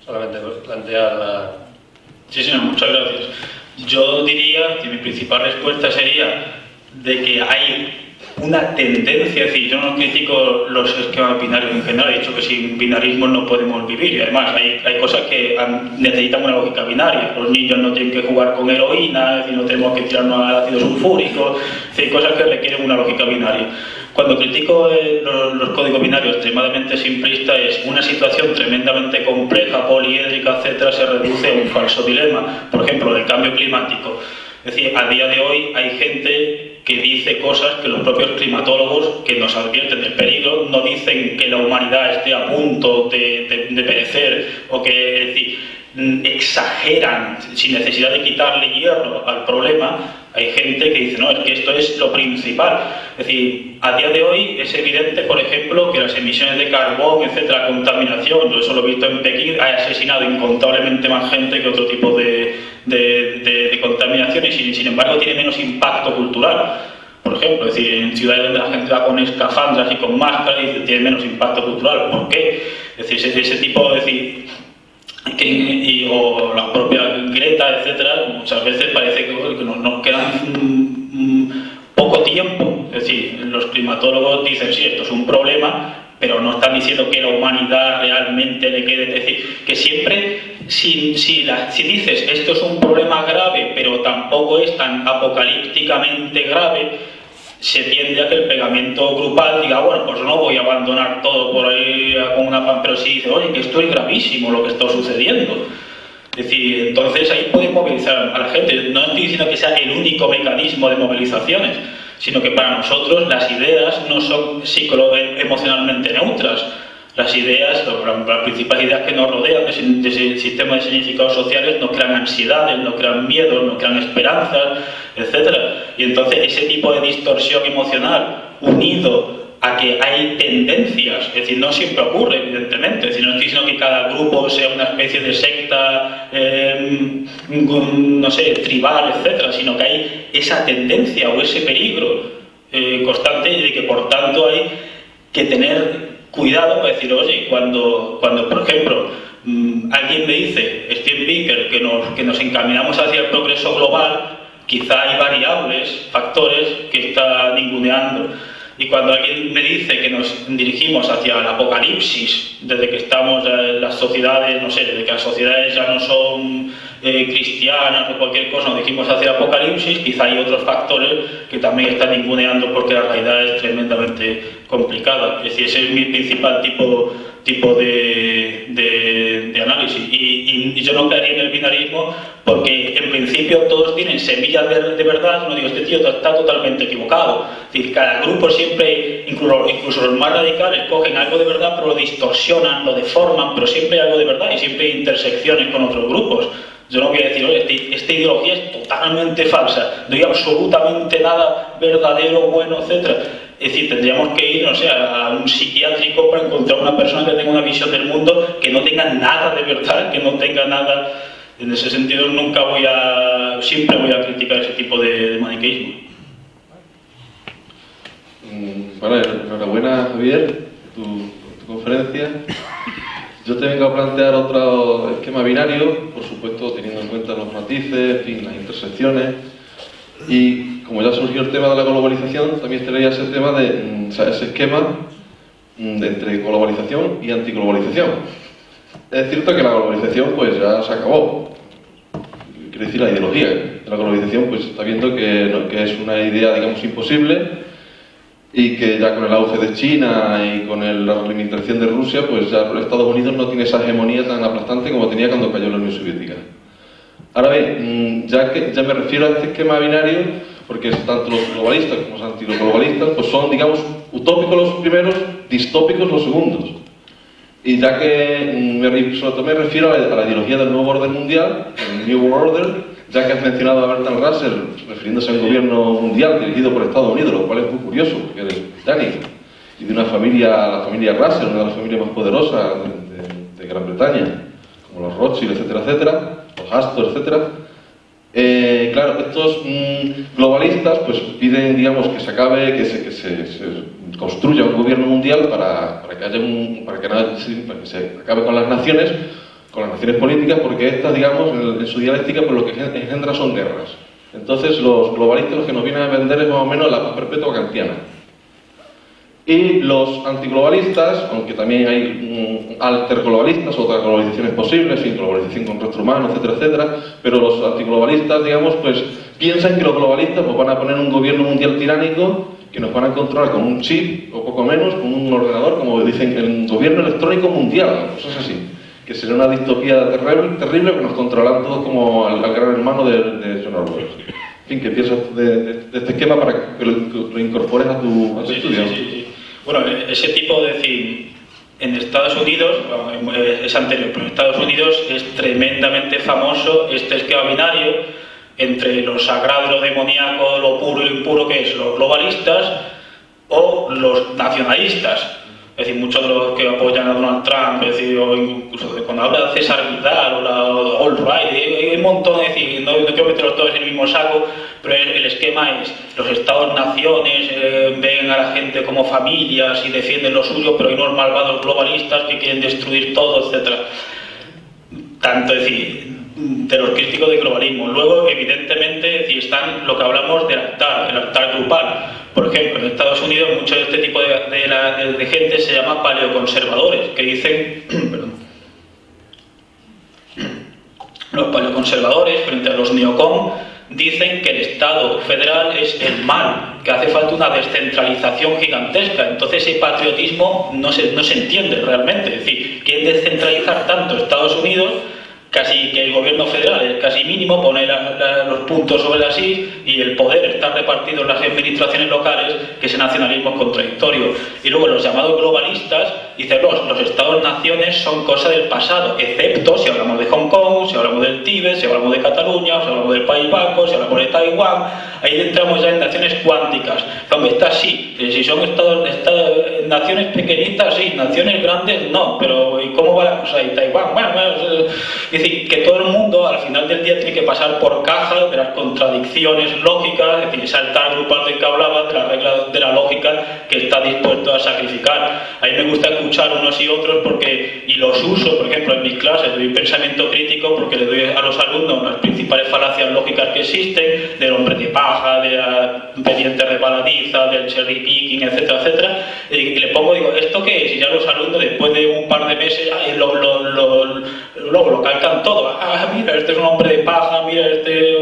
Speaker 8: Solamente plantear la...
Speaker 2: Sí, señor, muchas gracias. Yo diría que mi principal respuesta sería de que hay una tendencia, es decir, yo no critico los esquemas binarios en general, he dicho que sin binarismo no podemos vivir, y además hay cosas que necesitan una lógica binaria. Los niños no tienen que jugar con heroína, es decir, no tenemos que tirarnos al ácido sulfúrico, es decir, cosas que requieren una lógica binaria. Cuando critico los códigos binarios extremadamente simplistas, es una situación tremendamente compleja, poliédrica, etcétera, se reduce a un falso dilema. Por ejemplo, el cambio climático. Es decir, a día de hoy hay gente que dice cosas que los propios climatólogos, que nos advierten del peligro, no dicen que la humanidad esté a punto de perecer, o que, es decir, exageran sin necesidad de quitarle hierro al problema. Hay gente que dice, no, es que esto es lo principal. Es decir, a día de hoy es evidente, por ejemplo, que las emisiones de carbón, etcétera, contaminación, yo eso lo he visto en Pekín, ha asesinado incontablemente más gente que otro tipo de contaminación, y sin embargo tiene menos impacto cultural. Por ejemplo, es decir, en ciudades donde la gente va con escafandras y con máscaras, y tiene menos impacto cultural. ¿Por qué? Es decir, ese tipo de... decir, o la propia Greta, etcétera, muchas veces parece que nos quedan poco tiempo. Es decir, los climatólogos dicen, sí, esto es un problema, pero no están diciendo que la humanidad realmente le quede. Es decir, que siempre, si dices, esto es un problema grave, pero tampoco es tan apocalípticamente grave, se tiende a que el pegamiento grupal diga, bueno, pues no voy a abandonar todo por ahí con una pan, pero si dice, oye, que esto es gravísimo lo que está sucediendo. Es decir, entonces ahí pueden movilizar a la gente. No estoy diciendo que sea el único mecanismo de movilizaciones, sino que para nosotros las ideas no son emocionalmente neutras. Las ideas, las principales ideas que nos rodean de ese sistema de significados sociales, nos crean ansiedades, nos crean miedos, nos crean esperanzas, etc. Y entonces ese tipo de distorsión emocional, unido a que hay tendencias, es decir, no siempre ocurre, evidentemente, es decir, no estoy diciendo que cada grupo sea una especie de secta, no sé, tribal, etc., sino que hay esa tendencia o ese peligro constante, y de que por tanto hay que tener cuidado para decir, oye, cuando por ejemplo, alguien me dice, Steve Pinker, que nos encaminamos hacia el progreso global, quizá hay variables, factores que está ninguneando. Y cuando alguien me dice que nos dirigimos hacia el apocalipsis, desde que estamos en las sociedades, no sé, desde que las sociedades ya no son cristianas o cualquier cosa, nos dirigimos hacia el apocalipsis, quizá hay otros factores que también están ninguneando, porque la realidad es tremendamente complicada. Es decir, ese es mi principal tipo de análisis. Y yo no caería en el binarismo, porque en principio todos tienen semillas de verdad. No digo, este tío está totalmente equivocado. Es decir, cada grupo siempre, incluso los más radicales, cogen algo de verdad, pero lo distorsionan, lo deforman, pero siempre hay algo de verdad y siempre hay intersecciones con otros grupos. Yo no voy a decir, oye, esta ideología es totalmente falsa, no hay absolutamente nada verdadero, bueno, etc. Es decir, tendríamos que ir, no sé, a un psiquiátrico para encontrar una persona que tenga una visión del mundo que no tenga nada de verdad, que no tenga nada. En ese sentido, siempre voy a criticar ese tipo de maniqueísmo.
Speaker 9: Bueno, enhorabuena, Javier, tu conferencia. Yo te vengo a plantear otro esquema binario, por supuesto teniendo en cuenta los matices, en fin, las intersecciones. Y como ya surgió el tema de la globalización, también estaría ese tema de ese esquema entre globalización y antiglobalización. Es cierto que la globalización pues ya se acabó. Quiero decir, la ideología de la globalización pues está viendo que es una idea, digamos, imposible, y que ya con el auge de China y con la limitación de Rusia, pues ya Estados Unidos no tiene esa hegemonía tan aplastante como tenía cuando cayó la Unión Soviética. Ahora bien, ya me refiero a este esquema binario, porque tanto los globalistas como los antiglobalistas pues son, digamos, utópicos los primeros, distópicos los segundos. Y ya que sobre todo me refiero a la ideología del nuevo orden mundial, el New World Order, ya que has mencionado a Bertrand Russell refiriéndose a un gobierno mundial dirigido por Estados Unidos, lo cual es muy curioso, porque eres británico y de la familia Russell, una de las familias más poderosas de Gran Bretaña, como los Rothschild, etcétera, etcétera, los Astor, etcétera. Claro, estos globalistas pues piden, digamos, que se acabe, que se construya un gobierno mundial para que se acabe con las naciones políticas, porque estas, digamos, en su dialéctica pues lo que engendra son guerras. Entonces los globalistas lo que nos vienen a vender es más o menos la paz perpetua kantiana. Y los antiglobalistas, aunque también hay alterglobalistas, otras globalizaciones posibles, sin globalización con rostro humano, etcétera, etcétera, pero los antiglobalistas, digamos, pues piensan que los globalistas pues, van a poner un gobierno mundial tiránico que nos van a controlar con un chip, o poco menos, con un ordenador, como dicen, el gobierno electrónico mundial, cosas así, que sería una distopía terrible que nos controlan todos como al gran hermano de John Orwell. En fin, ¿qué piensas de este esquema para que lo incorpores a tu estudio?
Speaker 2: Sí. Bueno, ese tipo de decir, en Estados Unidos, es anterior, pero en Estados Unidos es tremendamente famoso este esquema binario entre lo sagrado y lo demoníaco, lo puro y lo impuro, que es los globalistas o los nacionalistas. Es decir, muchos de los que apoyan a Donald Trump, es decir, o incluso cuando habla de César Vidal o la All Right, hay un montón, es decir, no quiero meterlos todos en el mismo saco, pero el esquema es, los estados-naciones ven a la gente como familias y defienden lo suyo, pero hay unos malvados globalistas que quieren destruir todo, etc. Tanto, es decir, de los críticos del globalismo. Luego, evidentemente, es decir, están lo que hablamos del altar grupal. Por ejemplo, en Estados Unidos, mucho de este tipo de gente se llama paleoconservadores, que dicen, perdón, los paleoconservadores, frente a los neocon, dicen que el Estado federal es el mal, que hace falta una descentralización gigantesca. Entonces ese patriotismo no se entiende realmente. Es decir, quieren descentralizar tanto Estados Unidos, casi que el gobierno federal es casi mínimo, pone los puntos sobre las is y el poder está repartido en las administraciones locales, que ese nacionalismo es contradictorio. Y luego los llamados globalistas dicen los estados-naciones son cosa del pasado, excepto si hablamos de Hong Kong, si hablamos del Tíbet, si hablamos de Cataluña, si hablamos del País Vasco, si hablamos de Taiwán. Ahí entramos ya en naciones cuánticas. Hombre, estas sí, si son naciones pequeñitas sí, naciones grandes no, pero ¿y cómo va la cosa? Y Taiwán, bueno, es decir, que todo el mundo al final del día tiene que pasar por caja de las contradicciones lógicas, es decir, ese altar grupal del que hablaba, de la regla de la lógica que está dispuesto a sacrificar. A mí me gusta escuchar unos y otros y los uso, por ejemplo, en mis clases doy pensamiento crítico porque le doy a los alumnos las principales falacias lógicas que existen, del hombre de paja, de la pendiente resbaladiza, del cherry picking, etcétera, etcétera, y le pongo, digo, ¿esto qué es? Y ya los alumnos después de un par de meses lo calcan todo. Mira, este es un hombre de paja, mira, este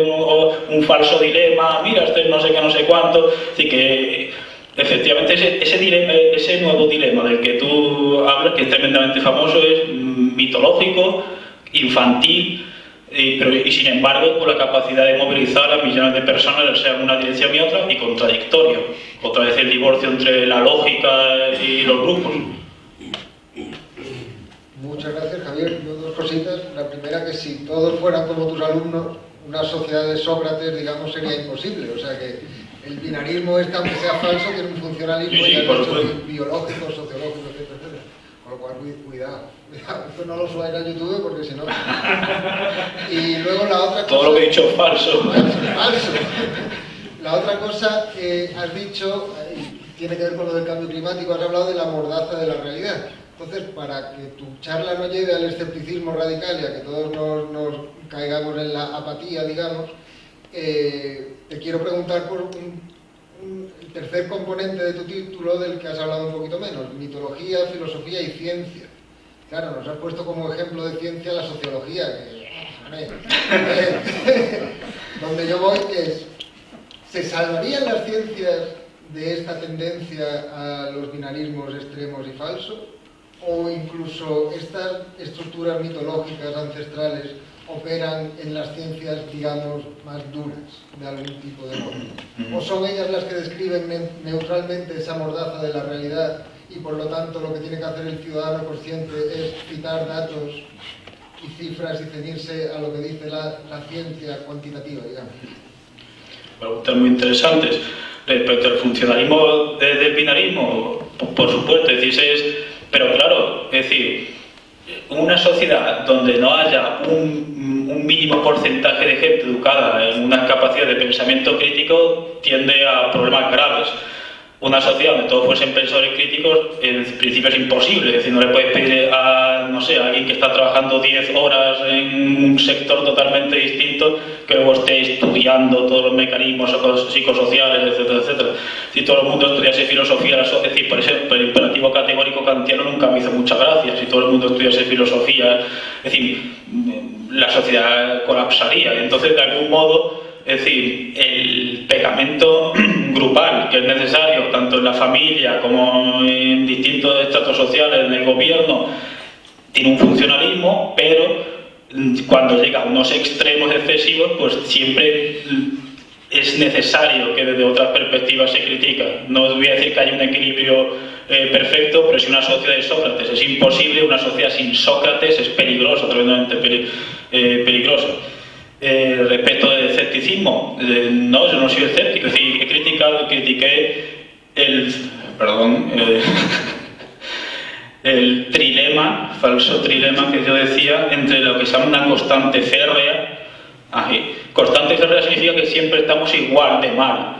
Speaker 2: un falso dilema, mira, este no sé qué, no sé cuánto. Así que efectivamente ese nuevo dilema del que tú hablas, que es tremendamente famoso, es mitológico, infantil, y sin embargo con la capacidad de movilizar a millones de personas, sea en una dirección y otra, y contradictorio. Otra vez el divorcio entre la lógica y los grupos.
Speaker 10: Muchas gracias, Javier. Yo dos cositas. La primera, que si todos fueran como tus alumnos, una sociedad de Sócrates, digamos, sería imposible. O sea que el binarismo este, aunque sea falso, tiene un funcionalismo
Speaker 2: Sí,
Speaker 10: y
Speaker 2: por
Speaker 10: hecho
Speaker 2: supuesto.
Speaker 10: biológico, sociológico, etcétera, etcétera. Con lo cual, cuidado. Esto no lo subáis a YouTube porque si no... Y luego la otra cosa...
Speaker 2: Todo lo que he dicho es falso.
Speaker 10: Falso. La otra cosa que has dicho, y tiene que ver con lo del cambio climático, has hablado de la mordaza de la realidad. Entonces, para que tu charla no lleve al escepticismo radical y a que todos nos caigamos en la apatía, digamos, te quiero preguntar por un tercer componente de tu título del que has hablado un poquito menos: mitología, filosofía y ciencia. Claro, nos has puesto como ejemplo de ciencia la sociología, donde yo voy es: ¿se salvarían las ciencias de esta tendencia a los binarismos extremos y falsos? ¿O incluso estas estructuras mitológicas ancestrales operan en las ciencias, digamos, más duras, de algún tipo de modo? ¿O son ellas las que describen neutralmente esa mordaza de la realidad y por lo tanto lo que tiene que hacer el ciudadano consciente es citar datos y cifras y ceñirse a lo que dice la ciencia cuantitativa, digamos?
Speaker 2: Preguntas muy interesantes. Respecto al funcionalismo del binarismo, por supuesto, pero claro, es decir, una sociedad donde no haya un mínimo porcentaje de gente educada en unas capacidades de pensamiento crítico tiende a problemas graves. Una sociedad donde todos fuesen pensadores críticos, en principio es imposible. Es decir, no le puedes pedir a, no sé, a alguien que está trabajando 10 horas en un sector totalmente distinto que luego esté estudiando todos los mecanismos psicosociales, etcétera, etcétera. Si todo el mundo estudiase filosofía, es decir, por ejemplo, el imperativo categórico kantiano nunca me hizo mucha gracia. Si todo el mundo estudiase filosofía, es decir, la sociedad colapsaría. Entonces, de algún modo, es decir, el pegamento grupal que es necesario tanto en la familia como en distintos estratos sociales, en el gobierno, tiene un funcionalismo, pero cuando llega a unos extremos excesivos, pues siempre es necesario que desde otras perspectivas se critica. No os voy a decir que haya un equilibrio perfecto, pero si una sociedad de Sócrates es imposible, una sociedad sin Sócrates es peligrosa, tremendamente peligrosa. Respecto del escepticismo, no, yo no soy escéptico, es decir, critiqué el trilema, falso trilema que yo decía, entre lo que se llama una constante férrea. Constante férrea significa que siempre estamos igual de mal.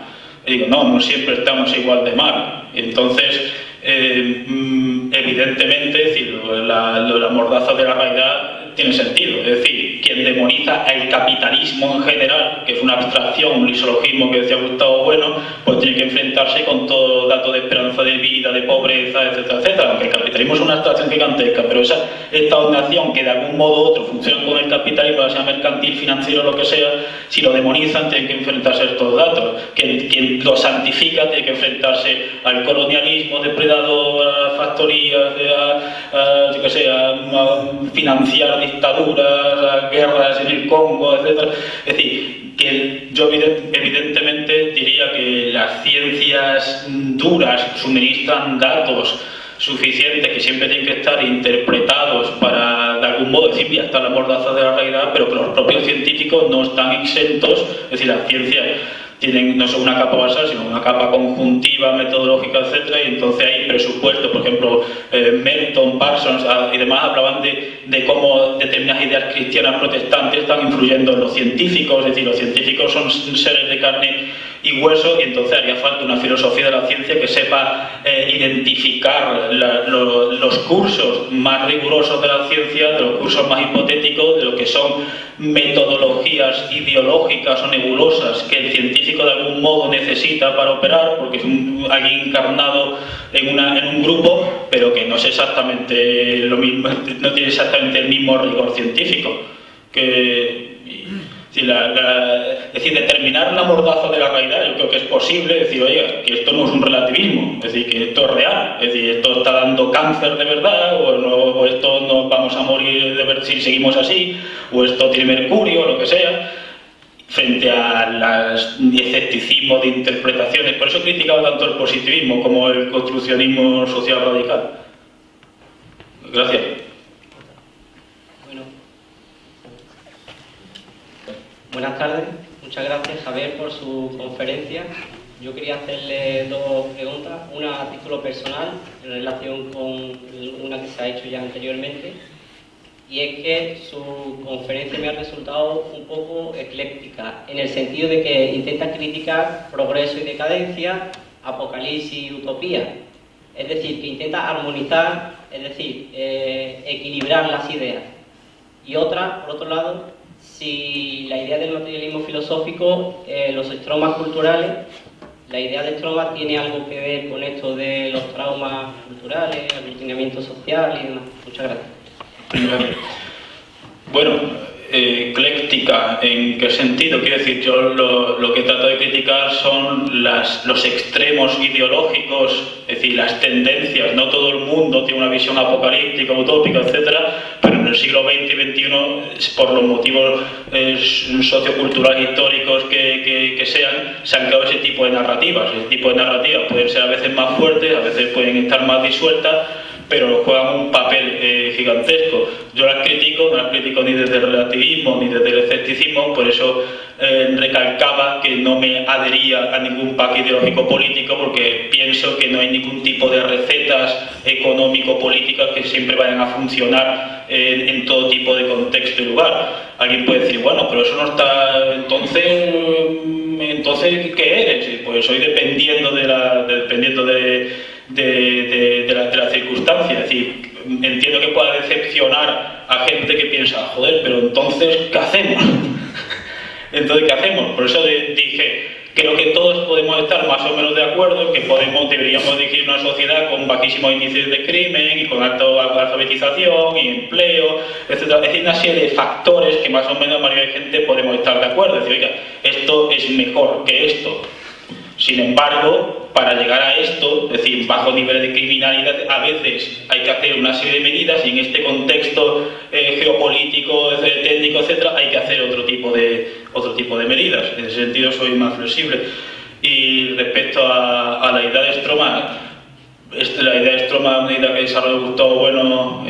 Speaker 2: Y digo, no siempre estamos igual de mal. Entonces, evidentemente, es decir, la mordaza de la realidad tiene sentido. Es decir, quien demoniza el capitalismo en general, que es una abstracción, un lisologismo que decía Gustavo Bueno, pues tiene que enfrentarse con todo dato de esperanza de vida, de pobreza, etcétera, etcétera. Aunque el capitalismo es una abstracción gigantesca, pero esa esta-nación que de algún modo u otro funciona con el capitalismo, sea mercantil, financiero, lo que sea, si lo demonizan, tiene que enfrentarse a estos datos. Quien lo santifica tiene que enfrentarse al colonialismo depredador, a las factorías, a financiar dictaduras, a guerras en el Congo, etc. Es decir, que yo evidentemente diría que las ciencias duras suministran datos suficientes que siempre tienen que estar interpretados para, de algún modo, decir, ya está la mordaza de la realidad, pero que los propios científicos no están exentos. Es decir, las ciencias tienen no solo una capa basal, sino una capa conjuntiva, metodológica, etcétera, y entonces hay presupuestos. Por ejemplo, Merton, Parsons y demás hablaban de cómo determinadas ideas cristianas protestantes están influyendo en los científicos. Es decir, los científicos son seres de carne y hueso, y entonces haría falta una filosofía de la ciencia que sepa identificar los cursos más rigurosos de la ciencia de los cursos más hipotéticos, de lo que son metodologías ideológicas o nebulosas que el científico de algún modo necesita para operar, porque es alguien encarnado en un grupo, pero que no es exactamente lo mismo, no tiene exactamente el mismo rigor científico. Es decir, determinar la mordaza de la realidad, yo creo que es posible. Decir, oye, que esto no es un relativismo, es decir, que esto es real, es decir, esto está dando cáncer de verdad, o esto nos vamos a morir de ver si seguimos así, o esto tiene mercurio, o lo que sea, frente al escepticismo de interpretaciones. Por eso he criticado tanto el positivismo como el construccionismo social radical. Gracias.
Speaker 11: Buenas tardes, muchas gracias Javier por su conferencia. Yo quería hacerle dos preguntas, una a título personal en relación con una que se ha hecho ya anteriormente, y es que su conferencia me ha resultado un poco ecléctica, en el sentido de que intenta criticar progreso y decadencia, apocalipsis y utopía. Es decir, que intenta armonizar, es decir, equilibrar las ideas. Y otra, por otro lado, si la idea del materialismo filosófico, los estromas culturales, la idea de Stroman tiene algo que ver con esto de los traumas culturales, aglutinamiento social y demás. Muchas gracias.
Speaker 2: Bueno, ecléctica, ¿en qué sentido? Quiero decir, yo lo que trato de criticar son los extremos ideológicos, es decir, las tendencias. No todo el mundo tiene una visión apocalíptica, utópica, etcétera, pero en el siglo XX y XXI, por los motivos socioculturales históricos que sean, se han creado ese tipo de narrativas. Ese tipo de narrativas pueden ser a veces más fuertes, a veces pueden estar más disueltas, pero juegan un papel gigantesco. Yo las critico, no las critico ni desde el relativismo ni desde el escepticismo, por eso recalcaba que no me adhería a ningún pacto ideológico político, porque pienso que no hay ningún tipo de recetas económico-políticas que siempre vayan a funcionar en todo tipo de contexto y lugar. Alguien puede decir, bueno, pero eso no está... Entonces ¿qué eres? Pues soy dependiendo de la circunstancia. Es decir, entiendo que pueda decepcionar a gente que piensa, joder, pero entonces ¿qué hacemos? Entonces, ¿qué hacemos? Por eso dije, creo que todos podemos estar más o menos de acuerdo en que deberíamos dirigir una sociedad con bajísimos índices de crimen y con alta alfabetización y empleo, etc. Es decir, una serie de factores que más o menos la mayoría de gente podemos estar de acuerdo. Es decir, oiga, esto es mejor que esto. Sin embargo, para llegar a esto, es decir, bajo niveles de criminalidad, a veces hay que hacer una serie de medidas y en este contexto geopolítico, técnico, etcétera, hay que hacer otro tipo de medidas. En ese sentido soy más flexible. Y respecto a la idea de Stroman, la idea de Stroman es una idea que desarrolló Gustavo Bueno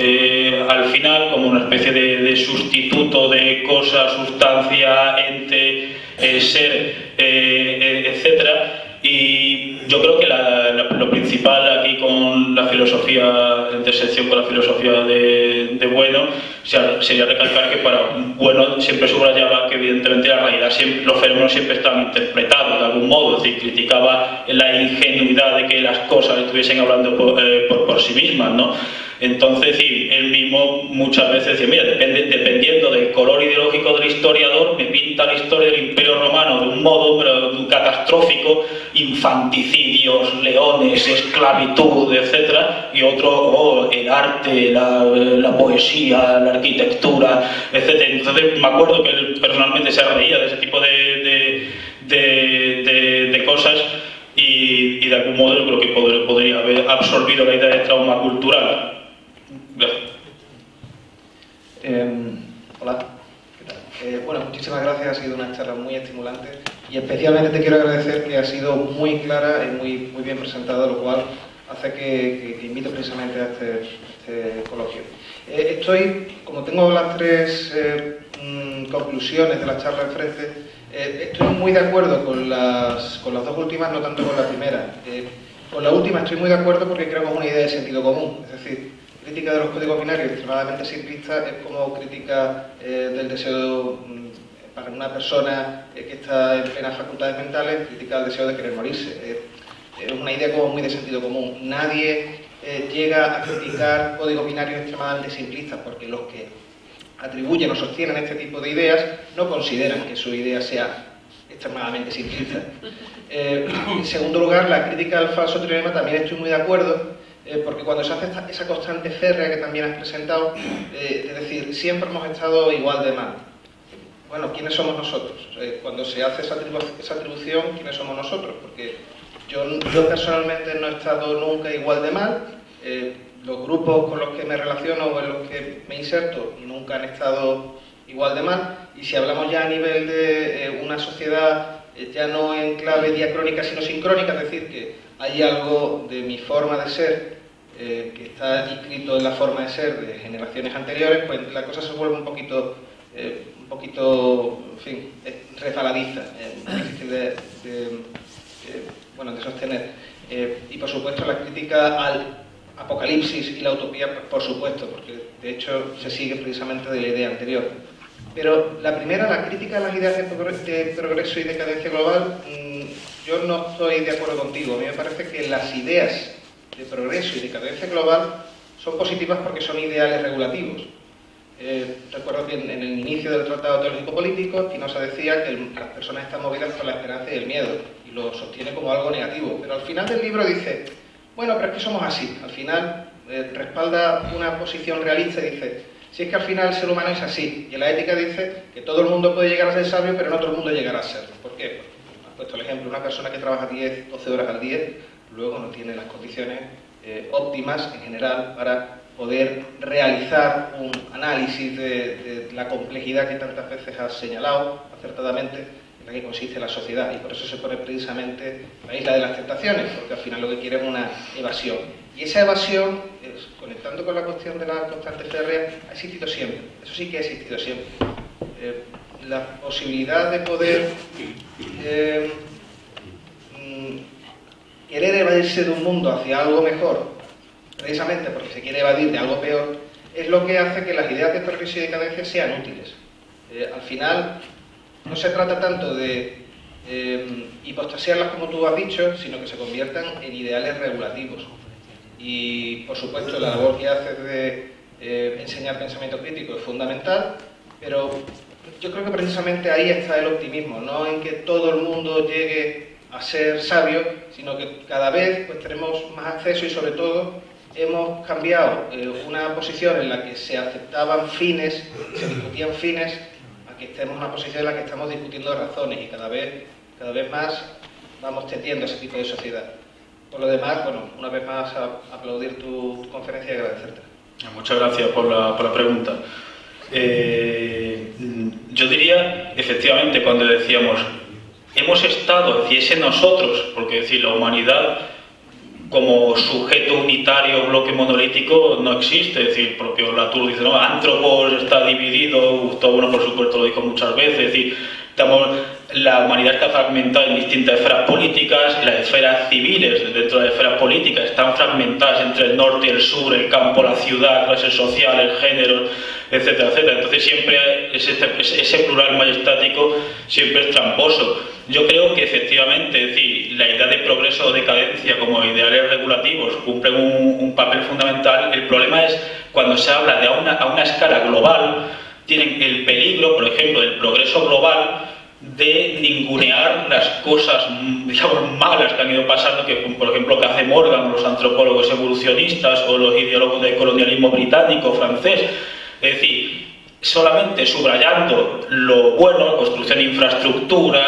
Speaker 2: al final como una especie de sustituto de cosa, sustancia, ente, ser, etcétera. Y yo creo que lo principal aquí con la filosofía, la intersección con la filosofía de Bueno, sería recalcar que para Bueno siempre subrayaba que evidentemente la realidad, los fenómenos siempre estaban interpretados de algún modo, es decir, criticaba la ingenuidad de que las cosas estuviesen hablando por sí mismas, ¿no? Entonces, sí, él mismo muchas veces decía, mira, dependiendo del color ideológico del historiador, me pinta la historia del Imperio Romano de un modo pero catastrófico, infanticidios, leones, esclavitud, etc. Y otro, el arte, la poesía, la arquitectura, etc. Entonces, me acuerdo que él personalmente se reía de ese tipo de cosas y de algún modo yo creo que podría haber absorbido la idea de trauma cultural.
Speaker 12: Hola, ¿qué tal? Bueno, muchísimas gracias, ha sido una charla muy estimulante y especialmente te quiero agradecer que ha sido muy clara y muy bien presentada, lo cual hace que invite precisamente a este coloquio. Como tengo las tres conclusiones de la charla enfrente, estoy muy de acuerdo con las dos últimas, no tanto con la primera. Con la última estoy muy de acuerdo porque creo que es una idea de sentido común, es decir, crítica de los códigos binarios extremadamente simplista es como crítica del deseo para una persona que está en plenas facultades mentales, crítica del deseo de querer morirse. Es una idea como muy de sentido común. Nadie llega a criticar códigos binarios extremadamente simplistas porque los que atribuyen o sostienen este tipo de ideas no consideran que su idea sea extremadamente simplista. En segundo lugar, la crítica al falso trilema también estoy muy de acuerdo, porque cuando se hace esa constante férrea que también has presentado, es decir, siempre hemos estado igual de mal. Bueno, ¿quiénes somos nosotros? Cuando se hace esa atribución, ¿quiénes somos nosotros? Porque yo personalmente no he estado nunca igual de mal, los grupos con los que me relaciono o en los que me inserto nunca han estado igual de mal, y si hablamos ya a nivel de una sociedad ya no en clave diacrónica sino sincrónica, es decir, que hay algo de mi forma de ser que está inscrito en la forma de ser de generaciones anteriores, pues la cosa se vuelve un poquito, en fin, resbaladiza, difícil de sostener. Y por supuesto la crítica al apocalipsis y la utopía, por supuesto, porque de hecho se sigue precisamente de la idea anterior. Pero la primera, la crítica a las ideas de progreso y decadencia global, yo no estoy de acuerdo contigo. A mí me parece que las ideas de progreso y decadencia global son positivas porque son ideales regulativos. Recuerdo que en el inicio del Tratado Teológico Político, Spinoza decía que las personas están movidas por la esperanza y el miedo, y lo sostiene como algo negativo. Pero al final del libro dice, bueno, pero es que somos así. Al final respalda una posición realista y dice, si es que al final el ser humano es así, y la ética dice que todo el mundo puede llegar a ser sabio, pero no todo el mundo llegará a serlo. ¿Por qué? Porque, has puesto el ejemplo, una persona que trabaja 10, 12 horas al día, luego no tiene las condiciones óptimas en general para poder realizar un análisis de la complejidad que tantas veces has señalado acertadamente, en la que consiste la sociedad, y por eso se pone precisamente la isla de las tentaciones, porque al final lo que quiere es una evasión. Y esa evasión, conectando con la cuestión de la constante férrea, ha existido siempre, eso sí que ha existido siempre. La posibilidad de poder querer evadirse de un mundo hacia algo mejor, precisamente porque se quiere evadir de algo peor, es lo que hace que las ideas de progreso y decadencia sean útiles. Al final, no se trata tanto de hipostasiarlas como tú has dicho, sino que se conviertan en ideales regulativos. Y, por supuesto, la labor que haces de enseñar pensamiento crítico es fundamental, pero yo creo que precisamente ahí está el optimismo, no en que todo el mundo llegue a ser sabio, sino que cada vez pues, tenemos más acceso y, sobre todo, hemos cambiado una posición en la que se aceptaban fines, se discutían fines, a que estemos en una posición en la que estamos discutiendo razones, y cada vez más vamos tendiendo a ese tipo de sociedad. Por lo demás, bueno, una vez más aplaudir tu conferencia y agradecerte.
Speaker 2: Muchas gracias por la pregunta. Yo diría, efectivamente, cuando decíamos hemos estado, y ese nosotros, porque decir, la humanidad como sujeto unitario, bloque monolítico, no existe. Es decir, propio Latour dice, no, Antropos está dividido, Gustavo, bueno, por supuesto, lo dijo muchas veces. Es decir, la humanidad está fragmentada en distintas esferas políticas, las esferas civiles dentro de las esferas políticas están fragmentadas entre el norte y el sur, el campo, la ciudad, clase social, el género, etcétera, etcétera. Entonces siempre ese plural majestático siempre es tramposo. Yo creo que efectivamente, es decir, la idea de progreso o decadencia como ideales regulativos cumplen un papel fundamental. El problema es cuando se habla de a una escala global, tienen el peligro, por ejemplo, del progreso global, de ningunear las cosas, digamos, malas que han ido pasando, que por ejemplo que hace Morgan, los antropólogos evolucionistas o los ideólogos del colonialismo británico, francés. Es decir, solamente subrayando lo bueno, construcción de infraestructura,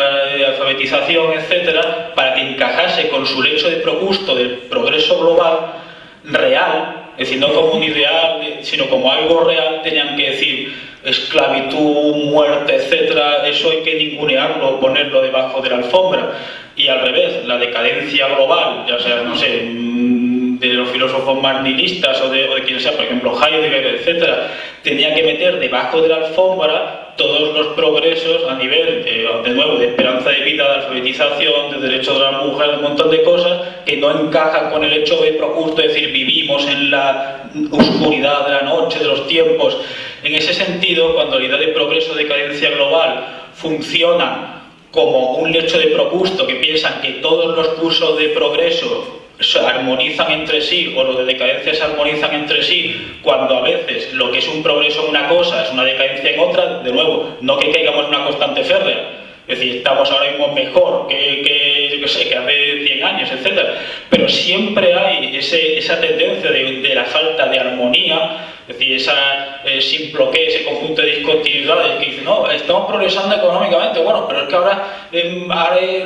Speaker 2: alfabetización, etcétera, para que encajase con su lecho de Procusto del progreso global real, es decir, no como un ideal, sino como algo real, tenían que decir esclavitud, muerte, etcétera, eso hay que ningunearlo, ponerlo debajo de la alfombra. Y al revés, la decadencia global, ya sea, no sé, de los filósofos más nihilistas o de quien sea, por ejemplo Heidegger, etcétera, tenía que meter debajo de la alfombra todos los progresos a nivel, de nuevo, de esperanza de vida, de alfabetización, de derechos de la mujer, un montón de cosas que no encajan con el hecho de Procusto, es decir, vivimos en la oscuridad de la noche, de los tiempos. En ese sentido, cuando la idea de progreso o decadencia global funciona como un lecho de Procusto, que piensan que todos los cursos de progreso se armonizan entre sí, o los de decadencia se armonizan entre sí, cuando a veces lo que es un progreso en una cosa es una decadencia en otra, de nuevo, no que caigamos en una constante férrea, es decir, estamos ahora mismo mejor que hace 100 años, etcétera, pero siempre hay esa tendencia de la falta de armonía, es decir, ese conjunto de discontinuidades que dicen, no, estamos progresando económicamente, bueno, pero es que ahora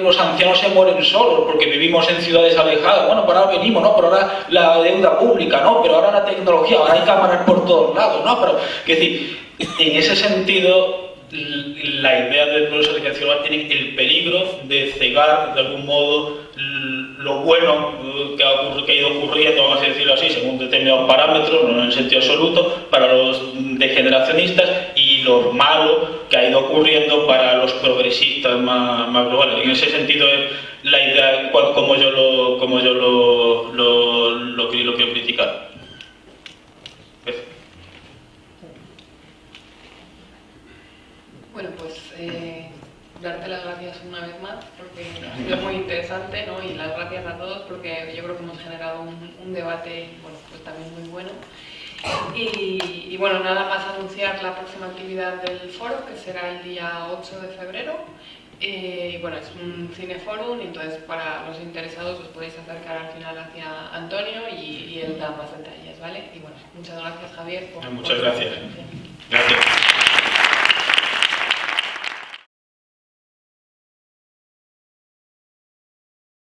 Speaker 2: los ancianos se mueren solos porque vivimos en ciudades alejadas, bueno, pero ahora venimos, ¿no? Pero ahora la deuda pública, ¿no? Pero ahora la tecnología, ahora hay cámaras por todos lados, ¿no? Pero, es decir, en ese sentido, la idea del progreso de decadencia global tiene el peligro de cegar de algún modo lo bueno que ha ido ocurriendo, vamos a decirlo así, según determinados parámetros, no en el sentido absoluto, para los degeneracionistas, y lo malo que ha ido ocurriendo para los progresistas más globales. En ese sentido es la idea como yo lo quiero criticar.
Speaker 1: Bueno, pues darte las gracias una vez más porque ha sido muy interesante, ¿no? Y las gracias a todos porque yo creo que hemos generado un debate, bueno, pues también muy bueno. Y bueno, nada más anunciar la próxima actividad del foro, que será el día 8 de febrero. Y bueno, es un cineforum, entonces para los interesados os podéis acercar al final hacia Antonio y él da más detalles, ¿vale? Y bueno, muchas gracias, Javier.
Speaker 2: Muchas gracias. Gracias.